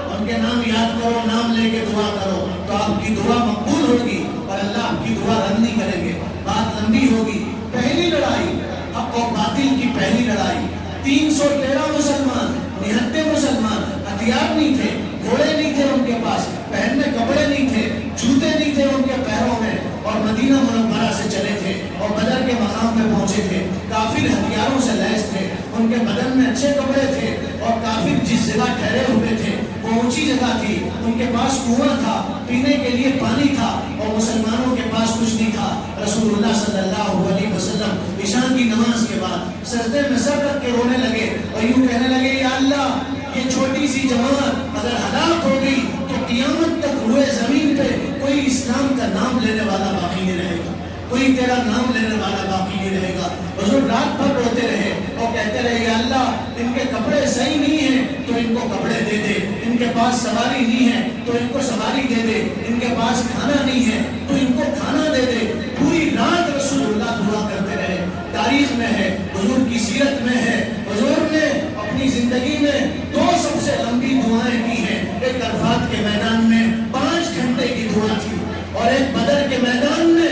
S1: ان کے نام یاد کرو، نام لے کے دعا کرو تو آپ کی دعا مقبول ہوگی اور اللہ آپ کی دعا رد نہیں کریں گے. بات لمبی ہوگی. پہلی لڑائی حق و باطل کی پہلی لڑائی. 313 مسلمان، 79 مسلمان، ہتھیار نہیں تھے، گھوڑے نہیں تھے ان کے پاس، پہننے کپڑے نہیں تھے، جوتے نہیں تھے ان کے پیروں میں، اور مدینہ منورہ سے چلے تھے اور بدر کے مقام پہ پہنچے تھے. کافر ہتھیاروں سے لیس تھے، ان کے بدن میں اچھے کپڑے تھے، اور کافر جس جگہ ٹھہرے ہوئے تھے وہ اونچی جگہ تھی، ان کے پاس کنواں تھا، پینے کے لیے پانی تھا، اور مسلمانوں کے پاس کچھ نہیں تھا. رسول اللہ صلی اللہ علیہ وسلم عشاء کی نماز کے بعد سجدے میں سر رکھ کے رونے لگے اور یوں کہنے لگے، یا اللہ یہ چھوٹی سی جماعت اگر ہلاک ہو گئی تو قیامت تک روئے زمین پہ کوئی اسلام کا نام لینے والا باقی نہیں رہے گا، کوئی تیرا نام لینے والا باقی نہیں رہے گا. حضور رات بھر روتے رہے اور کہتے رہے، یا اللہ ان کے کپڑے صحیح نہیں ہیں تو ان کو کپڑے دے دے، ان کے پاس سواری نہیں ہے تو ان کو سواری دے دے، ان کے پاس کھانا نہیں ہے تو ان کو کھانا دے دے. پوری رات رسول اللہ دعا کرتے رہے. تاریخ میں ہے، حضور کی سیرت میں ہے، حضور نے اپنی زندگی میں 2 سب سے لمبی دعائیں کی ہیں. ایک عرفات کے میدان میں 5 گھنٹے کی دعا تھی، اور ایک بدر کے میدان میں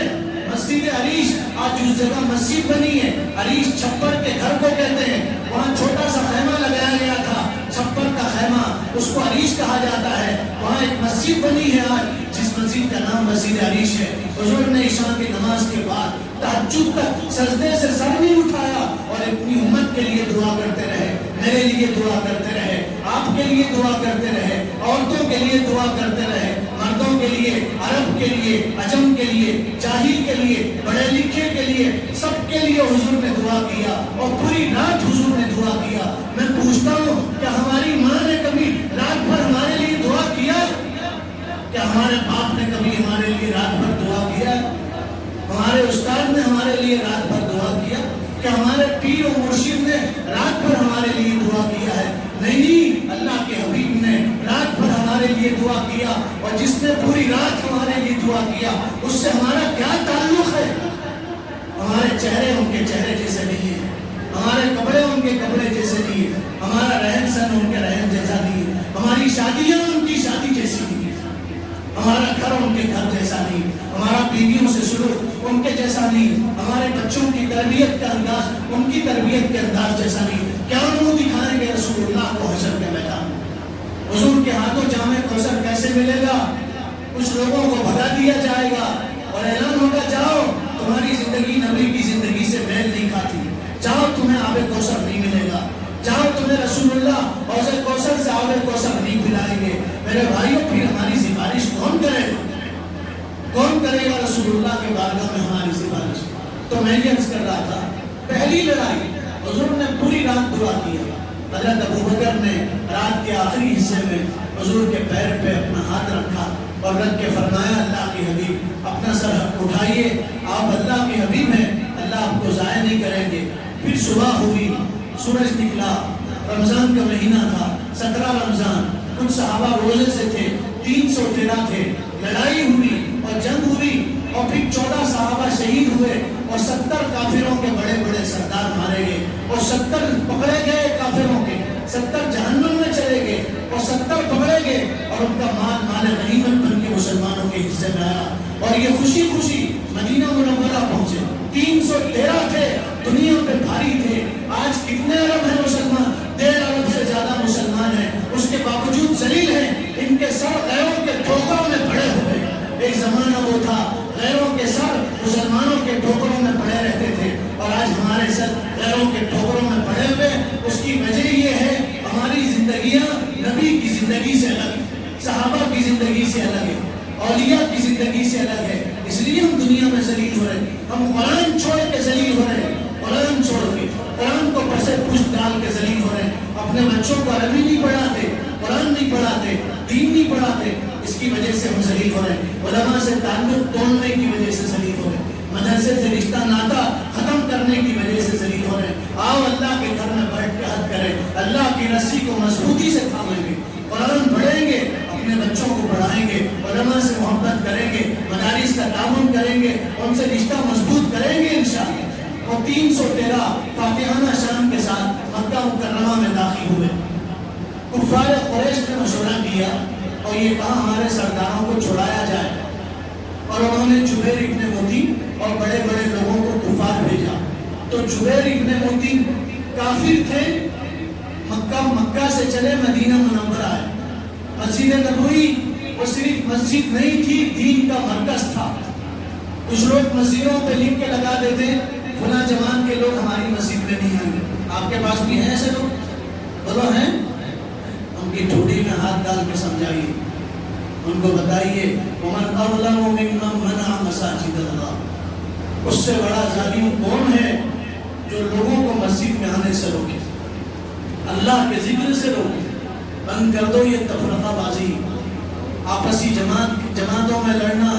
S1: مسجد عریش، آج اس جگہ مسجد بنی ہے، عریش چھپر کے گھر کو کہتے ہیں، وہاں چھوٹا سا خیمہ لگایا گیا تھا، چھپر کا خیمہ، اس کو عریش کہا جاتا ہے. وہاں ایک مسجد بنی ہے آج، جس مسجد کا نام مسجد عریش ہے. حضور نے عشاء کی نماز کے بعد تہجد تک سجدے سے سر نہیں اٹھایا اور اپنی امت کے لیے دعا کرتے رہے، میرے لیے دعا کرتے رہے، آپ کے لیے دعا کرتے رہے، عورتوں کے لیے دعا کرتے رہے، مردوں کے لیے، عرب کے لیے، عجم کے لیے، جاہل کے لیے، پڑھے لکھے کے لیے، سب کے لیے حضور نے دعا کیا اور پوری رات حضور نے دعا کیا. میں پوچھتا ہوں کہ ہماری ماں نے کبھی رات بھر ہمارے لیے دعا کیا؟ کیا ہمارے باپ نے کبھی ہمارے لیے رات بھر دعا کیا؟ ہمارے استاد نے ہمارے لیے رات بھر دعا کیا؟ کیا ہمارے پیر و مرشد نے رات بھر ہمارے لیے دعا کیا ہے؟ نہیں، اللہ کے حبیب نے رات بھر ہمارے لیے دعا کیا، اور جس نے پوری رات ہمارے لیے دعا کیا اس سے ہمارا کیا تعلق ہے؟ ہمارے چہرے ان کے چہرے جیسے نہیں ہے، ہمارے کپڑے ان کے کپڑے جیسے نہیں ہے، ہمارا رہن سہن ان کے رہن جیسا نہیں ہے، ہماری شادیاں ان کی شادی جیسی نہیں ہے، ہمارا گھر ان کے گھر جیسا نہیں، ہمارا بیویوں سے سلوک ان کے جیسا نہیں، ہمارے بچوں کی تربیت کا انداز ان کی تربیت کے انداز جیسا نہیں. کیا منہ دکھائیں گے رسول اللہ کو حشر کے میدان میں؟ حضور کے ہاتھوں جامع کوثر کیسے ملے گا؟ کچھ لوگوں کو بھگا دیا جائے گا اور اعلان ہوگا، جاؤ تمہاری زندگی نبی کی زندگی سے میل نہیں کھاتی، جاؤ تمہیں آب کوثر نہیں ملے گا، جاؤ تمہیں رسول اللہ حوض کوثر سے آب کوثر نہیں پلائیں گے. میرے بھائیوں، پھر ہماری سفارش کون کرے گا؟ کون کرے گا رسول اللہ کے بارگاہ میں ہماری سفارش؟ تو میں یہ عرض کر رہا تھا، پہلی لڑائی حضور نے پوری رات دعا کیا. حضرت ابوبکر نے رات کے آخری حصے میں حضور کے پیر پہ اپنا ہاتھ رکھا اور رکھ کے فرمایا، اللہ کے حبیب اپنا سر اٹھائیے، آپ اللہ کے حبیب ہیں، اللہ آپ کو ضائع نہیں کریں گے. پھر صبح ہوئی، سورج نکلا، رمضان کا مہینہ تھا، 17 رمضان. کچھ صحابہ روزے سے تھے، 313 تھے. لڑائی ہوئی اور جنگ ہوئی، اور پھر 14 صحابہ شہید ہوئے، اور 70 کافروں کے بڑے بڑے سردار مارے گئے، اور 70 پکڑے گئے کافروں کے، 70 جہنم میں چلے گئے، اور 70 پکڑے گئے، اور ان کا مال غنیمت بن کے مسلمانوں کے حصے میں آیا. اور یہ خوشی خوشی مدینہ منورہ پہنچے. 313 تھے، دنیا پہ بھاری تھے. آج کتنے ارب ہیں مسلمان؟ 1.5 ارب سے زیادہ مسلمان ہیں، اس کے باوجود ذلیل ہیں. ان کے سر غیروں کے ٹھوکروں میں پڑے ہوئے. ایک زمانہ وہ تھا غیروں کے سر مسلمانوں کے ٹھوکروں میں پڑے رہتے تھے، اور آج ہمارے سر غیروں کے ٹھوکروں میں پڑے ہوئے. اس کی وجہ یہ ہے ہماری زندگیاں نبی کی زندگی سے الگ ہے، صحابہ کی زندگی سے الگ ہے، اولیاء کی زندگی سے الگ ہے. اس لیے ہم دنیا میں ذلیل ہو رہے ہیں. ہم قرآن چھوڑ کے ذلیل ہو رہے ہیں، قرآن چھوڑ کے، قرآن کو پسے پشت ڈال کے ذلیل ہو رہے ہیں. اپنے بچوں کو عربی نہیں پڑھاتے، قرآن نہیں پڑھاتے، دین نہیں پڑھاتے، اس کی وجہ سے ہم ذلیل ہو رہے ہیں، علماء سے تعلق توڑنے کی وجہ سے ذلیل ہو رہے ہیں، مدرسے سے رشتہ ناتا ختم کرنے کی وجہ سے ذلیل ہو رہے ہیں۔ آؤ اللہ کے گھر میں بیٹھ کے حد کریں، اللہ کی رسی کو مضبوطی سے تھامیں گے، قرآن پڑھیں گے، اپنے بچوں کو پڑھائیں گے، علماء سے محبت کریں گے، مدارس کا تعاون کریں گے، ان سے رشتہ مضبوط کریں گے انشاءاللہ۔ وہ 313 فاتحانہ شان کے ساتھ مکہ مکرمہ میں داخل ہوئے۔ کفار قریش نے مشورہ کیا اور یہ کہا ہمارے سرداروں کو چھڑایا جائے، اور انہوں نے جبیر ابن مطعم اور بڑے بڑے لوگوں کو کفار بھیجا۔ تو جبیر ابن مطعم کافر تھے، مکہ سے چلے مدینہ منورہ آئے۔ مسجد نبوی وہ صرف مسجد نہیں تھی، دین کا مرکز تھا۔ کچھ لوگ مسجدوں پہ لکھ کے لگا دیتے فلاں جماعت کے لوگ ہماری مسجد میں نہیں آئیں گے۔ آپ کے پاس بھی ہیں ایسے لوگ؟ بولو ہیں؟ ان کی ٹھوڑی میں ہاتھ ڈال کے سمجھائیے، ان کو بتائیے وَمَنْ أَظْلَمُ مِمَّنْ مَنَعَ مَسَاجِدَ اللَّهِ، اس سے بڑا ظالم کون ہے جو لوگوں کو مسجد میں آنے سے روکے، اللہ کے ذکر سے روکے۔ بند کر دو یہ تفرقہ بازی، آپسی جماعتوں میں لڑنا۔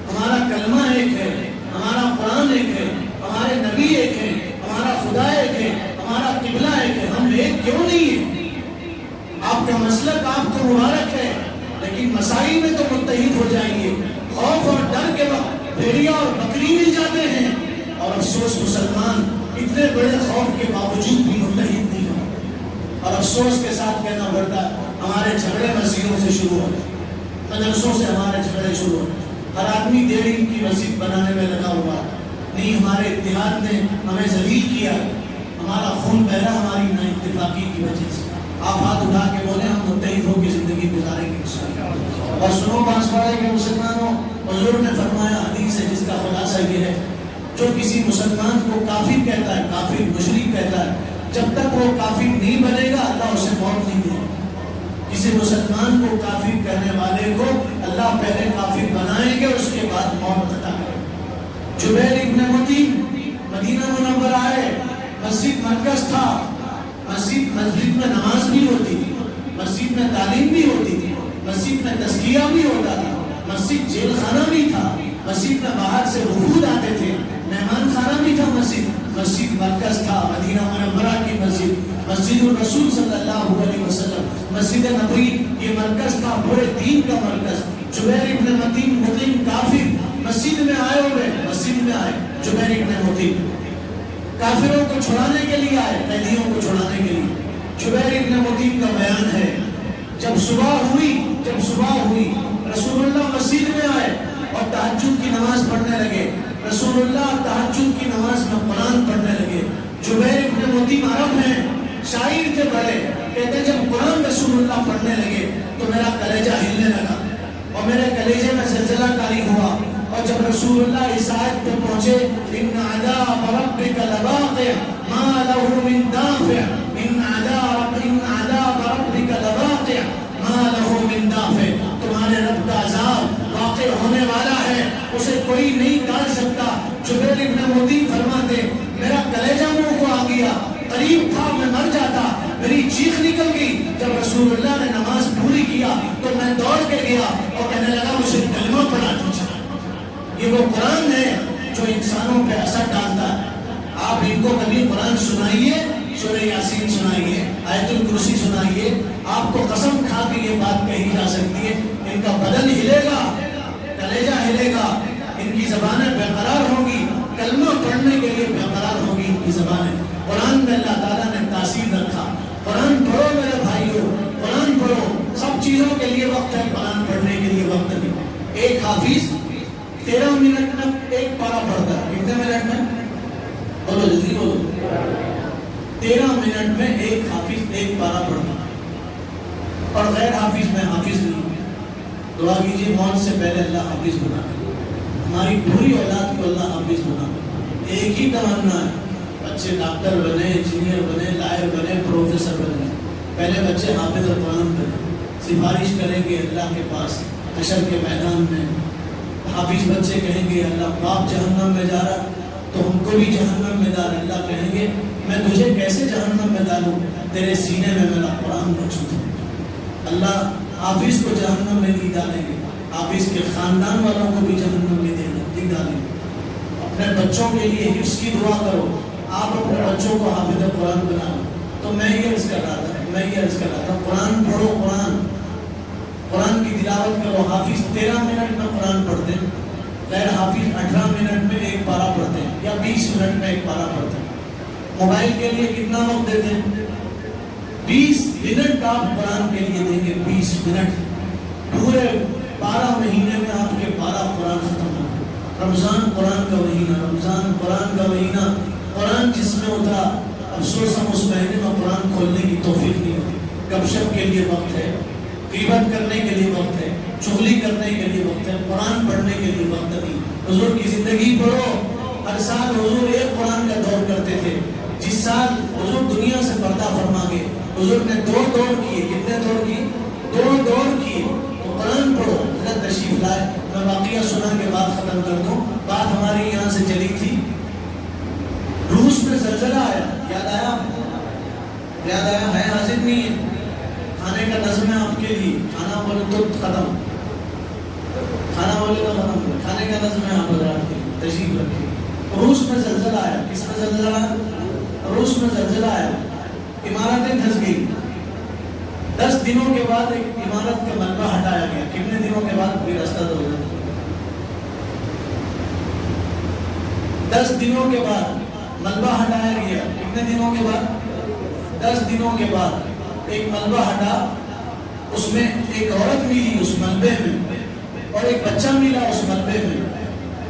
S1: ہمارا کلمہ ایک ہے، ہمارا قرآن ایک ہے، ہمارے نبی ایک ہے، ہمارا خدا ایک ہے، ہمارا قبلہ ایک ہے، ہم ایک کیوں نہیں ہیں؟ آپ کا مسلک آپ کو مبارک ہے، لیکن مسائل میں تو متحد ہو جائیے۔ خوف اور ڈر کے وقت بھیڑیا اور بکری مل جاتے ہیں، اور افسوس مسلمان اتنے بڑے خوف کے باوجود بھی متحد نہیں ہو، اور افسوس کے ساتھ کہنا پڑتا ہمارے جھگڑے مسجدوں سے شروع ہو گئے، مدرسوں سے ہمارے جھگڑے شروع ہو گئے۔ ہر آدمی ڈیڑھ انچ کی مسجد بنانے میں لگا ہوا نہیں، ہمارے اتحاد نے ہمیں ذلیل کیا، ہمارا خون بہرا ہماری نا اتفاقی کی وجہ سے۔ آپ ہاتھ اٹھا کے بولیں ہم متحد ہو کے زندگی گزاریں گے انشاءاللہ۔ اور سنو بانسواڑے کے مسلمانوں، حضور نے فرمایا، حدیث ہے جس کا خلاصہ یہ ہے، جو کسی مسلمان کو کافر کہتا ہے، کافر مشرک کہتا ہے، جب تک وہ کافر نہیں بنے گا اللہ اسے موت نہیں دے گا۔ کسی مسلمان کو کافر کہنے والے کو اللہ پہلے کافر بنائیں گے، اس کے بعد موت عطا کریں گے۔ جبیر ابن مطعم مدینہ منورہ آئے، مسجد مرکز تھا، مسجد میں نماز بھی ہوتی تھی، مسجد میں تعلیم بھی ہوتی تھی، مسجد میں تزکیہ بھی ہوتا تھا، مسجد جیل خانہ بھی تھا، مسجد میں باہر سے وفود آتے تھے، مہمان خانہ بھی تھا، مسجد مرکز تھا، مدینہ منورہ کی مسجد الرسول صلی اللہ علیہ وسلم، مسجد نبوی یہ مرکز تھا، پورے دین کا مرکز۔ جبیر ابن مطعم کافر مسجد میں آئے ہوئے، مسجد میں آئے جبیر ابن مطعم، کافروں کو چھڑانے کے لیے آئے، قیدیوں کو چھڑانے کے لیے۔ جبیر ابن مطعم کا بیان ہے، جب صبح ہوئی رسول اللہ مسجد میں آئے اور تہجد کی نماز پڑھنے لگے، رسول اللہ تہجد کی نماز میں قرآن پڑھنے لگے۔ جبیر ابن مطعم عرب ہیں، شاعر تھے بڑے، کہتے ہیں جب قرآن رسول اللہ پڑھنے لگے تو میرا کلیجہ ہلنے لگا اور میرے کلیجے میں زلزلہ طاری ہوا، اور جب رسول اللہ اس آیت پہ پہنچے ان عذاب ربک لواقع ما له من دافع، ان عذاب ربک لواقع ما له من دافع، تمہارے رب کا عذاب واقع ہونے والا ہے، اسے کوئی نہیں ٹال سکتا۔ جبیر ابن مطعم فرماتے میرا کلیجہ منہ کو آ گیا، قریب تھا میں مر جاتا، میری چیخ نکل گئی۔ جب رسول اللہ نے نماز پوری کیا تو میں دوڑ کے گیا اور کہنے لگا مجھے کلمہ پڑھا دیجیے۔ یہ وہ قرآن ہے جو انسانوں پہ اثر ڈالتا ہے۔ آپ ان کو کبھی قرآن سنائیے، سورہ یاسین سنائیے، آیت الکرسی سنائیے، آپ کو قسم کھا کے یہ بات کہی جا سکتی ہے ان کا بدن ہلے گا، کلیجہ ہلے گا، ان کی زبانیں برقرار ہوں گی، کلمہ پڑھنے کے لیے برقرار ہوں گی ان کی زبانیں۔ قرآن میں اللہ تعالیٰ نے تاثیر رکھا۔ قرآن پڑھو میرے بھائیوں، قرآن پڑھو، سب چیزوں کے لیے وقت ہے، قرآن پڑھنے کے لیے وقت نہیں۔ ایک حافظ 13 منٹ میں ایک پارہ پڑھتا ہے، کتنے منٹ میں؟ بولو جلدی بولو۔ 13 منٹ میں ایک حافظ ایک پارہ پڑھتا ہے، اور غیر حافظ میں حافظ نہیں۔ دعا کیجیے موت سے پہلے اللہ حافظ بنا دے، ہماری پوری اولاد کو اللہ حافظ بنا دے۔ ایک ہی تمنا ہے، بچے ڈاکٹر بنے، انجینئر بنے، لائر بنے، پروفیسر بنے، پہلے بچے حافظ قرآن بنے، سفارش کریں گے اللہ کے پاس حشر کے میدان میں۔ حافظ بچے کہیں گے اللہ باپ جہنم میں جا رہا تو ہم کو بھی جہنم میں ڈال، اللہ کہیں گے میں تجھے کیسے جہنم میں ڈالوں، تیرے سینے میں میرا قرآن موجود ہے۔ اللہ حافظ کو جہنم میں نہیں ڈالیں گے، حافظ کے خاندان والوں کو بھی جہنم میں نہیں ڈالیں گے۔ اپنے بچوں کے لیے حفظ کی دعا کرو، آپ اپنے بچوں کو حافظ قرآن بناؤ۔ تو میں یہ عرض کر رہا تھا قرآن پڑھو، قرآن کی تلاوت کرو۔ حافظ 13 منٹ میں قرآن پڑھتے ہیں، غیر حافظ 18 منٹ میں ایک پارہ پڑھتے ہیں یا 20 منٹ میں ایک پارہ پڑھتے ہیں۔ موبائل کے لیے کتنا وقت دیتے ہیں؟ 20 منٹ آپ قرآن کے لیے دیں گے، 20 منٹ، پورے 12 مہینے میں آپ کے 12 قرآن ختم ہو۔ رمضان قرآن کا مہینہ، رمضان قرآن کا مہینہ، قرآن جس میں اترا، افسوس ہم اس مہینے میں قرآن کھولنے کی توفیق نہیں ہوتی۔ گپ شپ کے لیے وقت ہے، غیبت کرنے کے لیے وقت ہے، چغلی کرنے کے لیے وقت ہے، قرآن پڑھنے کے لیے وقت نہیں۔ حضور کی زندگی پڑھو، ہر سال حضور ایک قرآن کا دور کرتے تھے۔ جس سال حضور دنیا سے پردہ فرما گئے، حضور نے دو دور کیے۔ کتنے دور کیے؟ 2 دور کیے۔ تو قرآن پڑھو۔ حضرت تشریف لائے، میں واقعہ سنا کے بعد ختم کر دوں۔ بات ہماری یہاں سے چلی تھی، روس میں زلزلہ آیا، یاد آیا؟ یاد آیا ہے؟ حاضر نہیں ہے؟ کھانے کا نظم ہے آپ کے لیے، کھانا بولے تو ختم، کھانا بولے تو ختم، کھانے کا نظم ہے آپ حضرات کے لیے، تشریف رکھیے۔ روس میں زلزلہ آیا۔ کس میں زلزلہ آیا؟ روس میں زلزلہ آیا، عمارتیں دھس گئی۔ 10 دنوں کے بعد ایک عمارت کا ملبہ ہٹایا گیا۔ کتنے دنوں کے بعد؟ بھی راستہ دو 10 دنوں کے بعد ملبہ ہٹایا گیا۔ کتنے دنوں کے بعد؟ 10 دنوں کے بعد ایک ملبہ ہٹا، اس میں ایک عورت ملی اس ملبے میں اور ایک بچہ ملا اس ملبے میں۔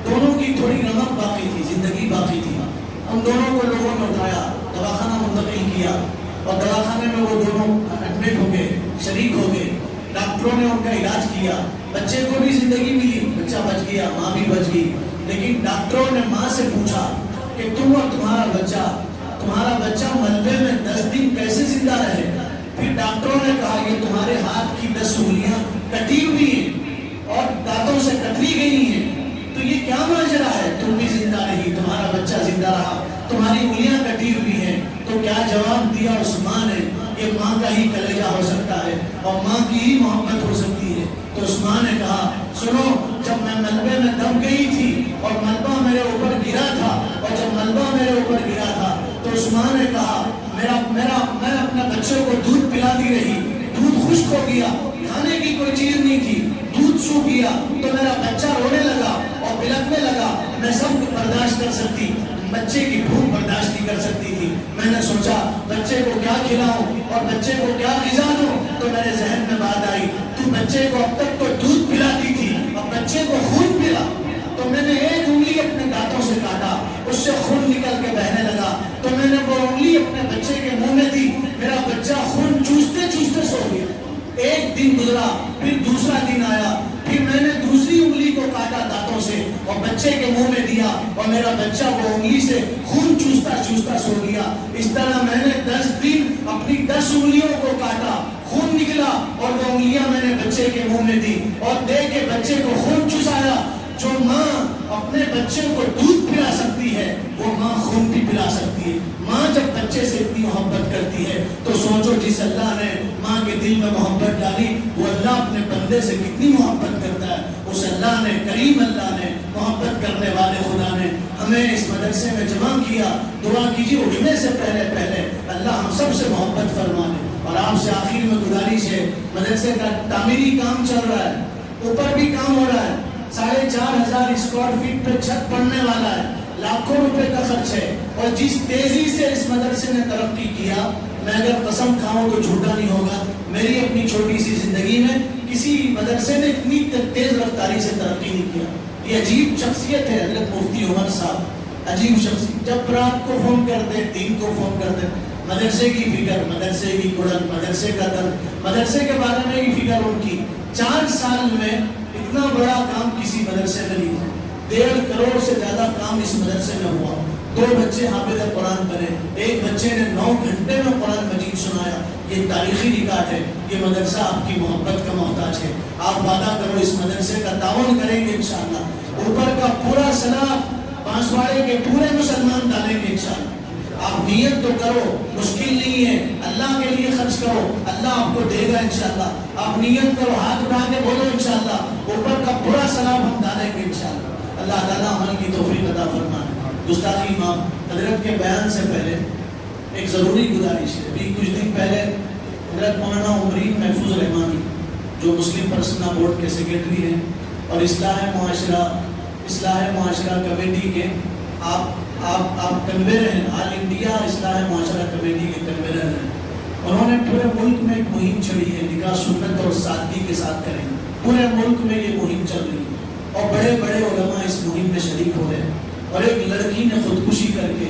S1: دونوں کی تھوڑی رمق باقی تھی، زندگی باقی تھی۔ ان دونوں کو لوگوں نے اٹھایا، دواخانہ منتقل کیا اور دواخانے میں وہ دونوں ایڈمٹ ہو گئے، شریک ہو گئے۔ ڈاکٹروں نے ان کا علاج کیا، بچے کو بھی زندگی ملی، بچہ بچ گیا، ماں بھی بچ گئی۔ لیکن ڈاکٹروں نے ماں سے پوچھا کہ تم اور تمہارا بچہ ملبے میں 10 دن کیسے زندہ رہے؟ پھر ڈاکٹروں نے کہا یہ تمہارے ہاتھ کی 10 انگلیاں کٹی ہوئی ہیں اور دانتوں سے کتری گئی ہیں، تو یہ کیا ماجرا ہے؟ تم بھی زندہ رہی، تمہارا بچہ زندہ رہا، تمہاری انگلیاں کٹی ہوئی ہیں۔ تو کیا جواب دیا اس ماں نے؟ یہ ماں کا ہی کلیجہ ہو سکتا ہے اور ماں کی ہی محبت ہو سکتی ہے۔ تو اس ماں نے کہا سنو، جب میں ملبے میں دب گئی تھی اور ملبہ میرے اوپر گرا تھا، اور جب ملبہ میرے اوپر گرا تھا تو اس ماں نے کہا میں اپنے بچے کو دودھ پلاتی رہی، دودھ خشک ہو گیا، کھانے کی کوئی چیز نہیں تھی، دودھ سوکھ گیا، تو میرا بچہ رونے لگا اور بلکنے لگا۔ میں سب برداشت کر سکتی، بچے کی بھوک برداشت نہیں کر سکتی تھی۔ میں نے سوچا بچے کو کیا کھلاؤں اور بچے کو کیا غذا دوں، تو میرے ذہن میں بات آئی تو بچے کو اب تک تو دودھ پلاتی تھی، اب بچے کو خون پلا۔ تو میں نے ایک انگلی اپنے دانتوں سے کاٹا، اس سے خون نکل کے بہنے لگا، تو میں نے وہ انگلی اپنے بچے کے منہ میں دی، میرا بچہ خون چوستے چوستے سو گیا۔ ایک دن گزرا، پھر دوسرا دن آیا، پھر میں نے دوسری انگلی کو کاٹا دانتوں سے اور بچے کے منہ میں دیا، اور میرا بچہ وہ انگلی سے خون چوستا چوستا سو گیا۔ اس طرح میں نے 10 دن اپنی 10 انگلیوں کو کاٹا، خون نکلا اور وہ انگلیاں میں نے بچے کے منہ میں دی اور دے کے بچے کو خون چوسایا۔ جو ماں اپنے بچے کو دودھ پلا سکتی ہے وہ ماں خون بھی پلا سکتی ہے۔ ماں جب بچے سے اتنی محبت کرتی ہے تو سوچو جس اللہ نے ماں کے دل میں محبت ڈالی وہ اللہ اپنے بندے سے کتنی محبت کرتا ہے۔ اس اللہ نے، کریم اللہ نے، محبت کرنے والے خدا نے ہمیں اس مدرسے میں جمع کیا۔ دعا کیجیے اٹھنے سے پہلے اللہ ہم سب سے محبت فرمانے۔ اور آپ سے آخر میں گزارش ہے، مدرسے کا تعمیری کام چل رہا ہے، اوپر بھی کام ہو رہا ہے، 4,500 اسکوائر فٹ پہ چھت پڑنے والا ہے، لاکھوں روپے کا خرچ ہے، اور جس تیزی سے اس مدرسے نے ترقی کیا، میں اگر قسم کھاؤں تو جھوٹا نہیں ہوگا، میری اپنی چھوٹی سی زندگی میں کسی مدرسے نے اتنی تیز رفتاری سے ترقی نہیں کیا۔ یہ عجیب شخصیت ہے حضرت مفتی عمر صاحب، عجیب شخصیت، جب رات کو فون کرتے، دن کو فون کرتے، مدرسے کی فکر، مدرسے کی کڑن، مدرسے کا درد، مدرسے کے بارے میں ہی فکر ان کی۔ 4 سال میں اتنا بڑا کام کسی مدرسے میں نہیں ہوا، 1.5 کروڑ سے زیادہ کام اس مدرسے میں ہوا۔ 2 بچے حافظ قرآن بنے، ایک بچے نے 9 گھنٹے میں قرآن مجید سنایا۔ یہ تاریخی ریکارڈ ہے۔ یہ مدرسہ آپ کی محبت کا محتاج ہے۔ آپ وعدہ کرو اس مدرسے کا تعاون کریں گے انشاءاللہ، اوپر کا پورا سلام بانسواڑے کے پورے مسلمان ڈالیں گے انشاءاللہ۔ آپ نیت تو کرو، مشکل نہیں ہے، اللہ کے لیے خرچ کرو، اللہ آپ کو دے گا انشاءاللہ۔ آپ نیت کرو، ہاتھ اٹھا کے بولو انشاءاللہ، اوپر کا پورا سلام ہم ڈالیں گے انشاءاللہ۔ اللہ تعالیٰ عمل کی توفیق عطا فرمائے۔ گستاخی امام حضرت کے بیان سے پہلے ایک ضروری گزارش ہے۔ ابھی کچھ دن پہلے حضرت مولانا عمرین محفوظ رحمانی جو مسلم پرسنل بورڈ کے سیکرٹری ہیں اور اصلاح معاشرہ کمیٹی کے آپ کنوینر ہیں، آل انڈیا اصلاح معاشرہ کمیٹی کے کنوینر ہیں، انہوں نے پورے ملک میں ایک مہم چڑھی ہے، نکاح سنت اور سادگی کے ساتھ کریں۔ پورے ملک میں یہ مہم چل رہی ہے اور بڑے بڑے علماء اس مہم میں شریک ہو رہے ہیں۔ اور ایک لڑکی نے خودکشی کر کے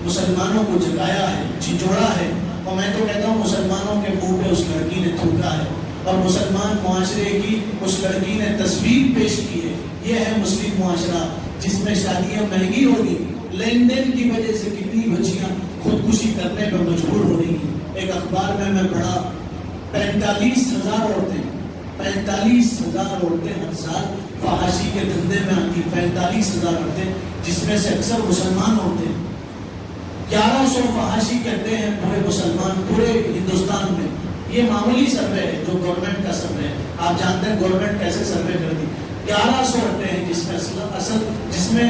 S1: مسلمانوں کو جگایا ہے، جھنجھوڑا ہے، اور میں تو کہتا ہوں مسلمانوں کے منہ پہ اس لڑکی نے تھوکا ہے اور مسلمان معاشرے کی اس لڑکی نے تصویر پیش کی ہے۔ یہ ہے مسلم معاشرہ جس میں شادیاں مہنگی ہوگی، لین دین کی وجہ سے کتنی بچیاں خودکشی کرنے پر مجبور ہو رہی ہیں۔ ایک اخبار میں پڑھا 45,000 عورتیں ہر سال فحاشی کے دھندے میں آتی، 45,000 عورتیں، جس میں سے اکثر مسلمان عورتیں۔ 1100 فحاشی کرتے ہیں پورے مسلمان پورے ہندوستان میں۔ یہ معمولی سروے ہے جو گورنمنٹ کا سروے ہے، آپ جانتے ہیں گورنمنٹ کیسے سروے کرتی۔ 1100 عورتیں ہیں جس میں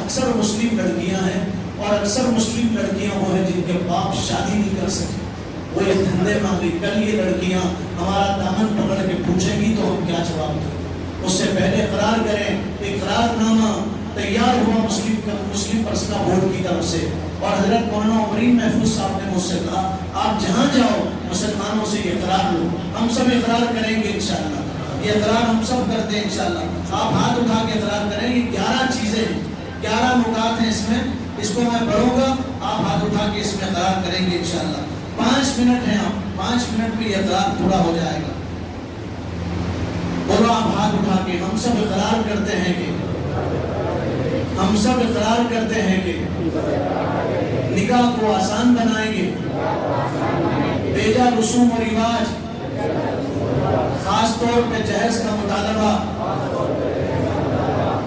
S1: اکثر مسلم لڑکیاں ہیں، اور اکثر مسلم لڑکیاں وہ ہیں جن کے باپ شادی نہیں کر سکے، وہ یہ دھندے مانگی۔ کل یہ لڑکیاں ہمارا دامن پکڑ کے پوچھیں گی تو ہم کیا جواب دیں؟ اس سے پہلے اقرار کریں۔ اقرار نامہ تیار ہوا مسلم پرسنل بورڈ کی طرف سے، اور حضرت مولانا عمرین محفوظ صاحب نے مجھ سے کہا آپ جہاں جاؤ مسلمانوں سے یہ اقرار لو، ہم سب اقرار کریں گے انشاءاللہ۔ یہ اقرار ہم سب کرتے ہیں انشاءاللہ۔ آپ ہاتھ اٹھا کے اقرار کریں۔ یہ 11 چیزیں ہیں، 11 نکات ہیں اس میں، اس کو میں پڑھوں گا، آپ ہاتھ اٹھا کے اس میں اقرار کریں گے انشاءاللہ۔ 5 منٹ ہیں، آپ 5 منٹ میں یہ اقرار پورا ہو جائے گا۔ بولو آپ ہاتھ اٹھا کے، ہم سب اقرار کرتے ہیں کہ نکاح کو آسان بنائیں گے، بیجا رسوم و رواج، خاص طور پہ جہیز کا مطالبہ،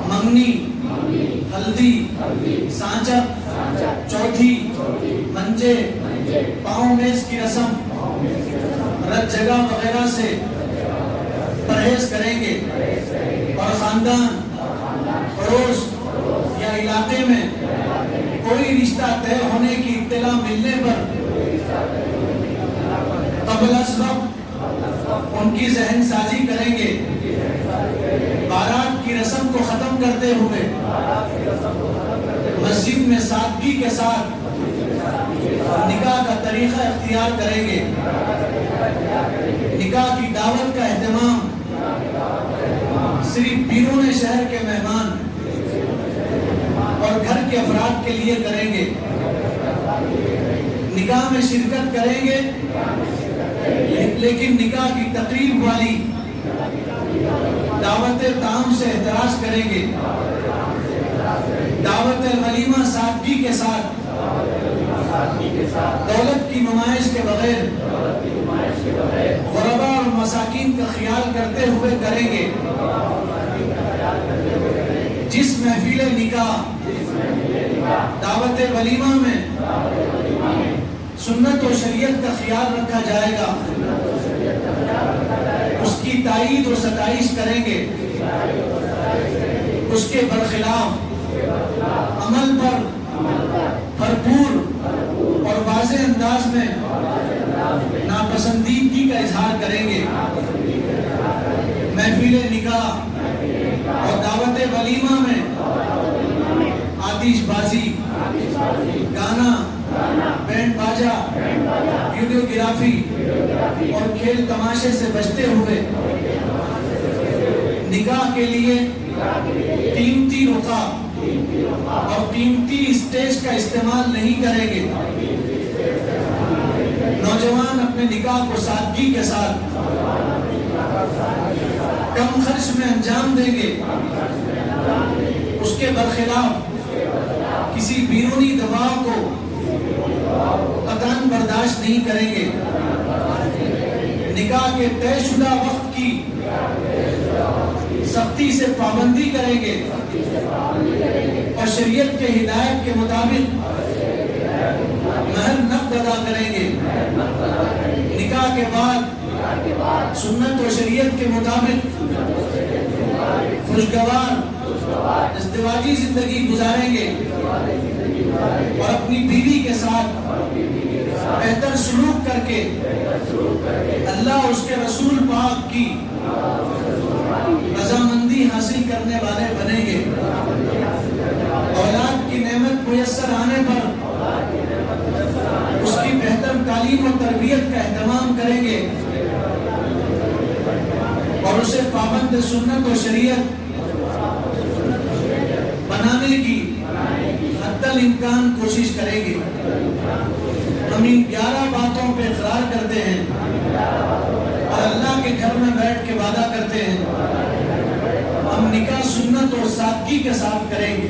S1: منگنی، ہلدی، سانچپ، چوتھی، منجے، پاؤں میز کی رسم، رت جگہ وغیرہ سے پرہیز کریں گے، اور خاندان، پڑوس یا علاقے میں کوئی رشتہ طے ہونے کی اطلاع ملنے پر قبل از وقت ان کی ذہن سازی کریں گے۔ بارات کی رسم کو ختم کرتے ہوئے مسجد میں سادگی کے ساتھ نکاح کا طریقہ اختیار کریں گے۔ نکاح کی دعوت کا اہتمام صرف بیرون شہر کے مہمان اور گھر کے افراد کے لیے کریں گے۔ نکاح میں شرکت کریں گے لیکن نکاح کی تقریب والی دعوت طعام سے احتراز کریں گے۔ دعوت ولیمہ سادگی کے ساتھ، دولت کی نمائش کے بغیر، غرباء اور مساکین کا خیال کرتے ہوئے کریں گے۔ جس محفل نکاح دعوت ولیمہ میں سنت و شریعت کا خیال رکھا جائے گا، اس کی تائید و ستائش کریں گے۔ اس کے برخلاف عمل پر بھرپور اور واضح انداز میں ناپسندیدگی کا اظہار کریں گے۔ محفل نکاح اور دعوت ولیمہ میں آتش بازی، گانا، بینڈ باجا، ویڈیوگرافی اور کھیل تماشے سے بچتے ہوئے نکاح کے لیے قیمتی رقعہ اور قیمتی اسٹیج کا استعمال نہیں کریں گے۔ نوجوان اپنے نکاح کو سادگی کے ساتھ کم خرچ میں انجام دیں گے۔ اس کے برخلاف کسی بیرونی دباؤ کو قطعاً برداشت نہیں کریں گے۔ نکاح کے طے شدہ وقت کی سختی سے پابندی کریں گے اور شریعت کے ہدایت کے مطابق مہر نقد ادا کریں گے، نکاح کے بعد سنت و شریعت کے مطابق خوشگوار ازدواجی زندگی گزاریں گے اور اپنی بیوی کے ساتھ بہتر سلوک کر کے اللہ اس کے رسول پاک کی رضامندی حاصل کرنے والے بنیں گے۔ اولاد کی نعمت میسر آنے پر اس کی بہتر تعلیم و تربیت کا اہتمام کریں گے اور اسے پابند سنت و شریعت بنانے کی حتی الامکان کوشش کریں گے۔ ہم ان 11 باتوں پہ اقرار کرتے ہیں اور اللہ کے گھر میں بیٹھ کے وعدہ کرتے ہیں ہم نکاح سنت اور سادگی کے ساتھ کریں گے۔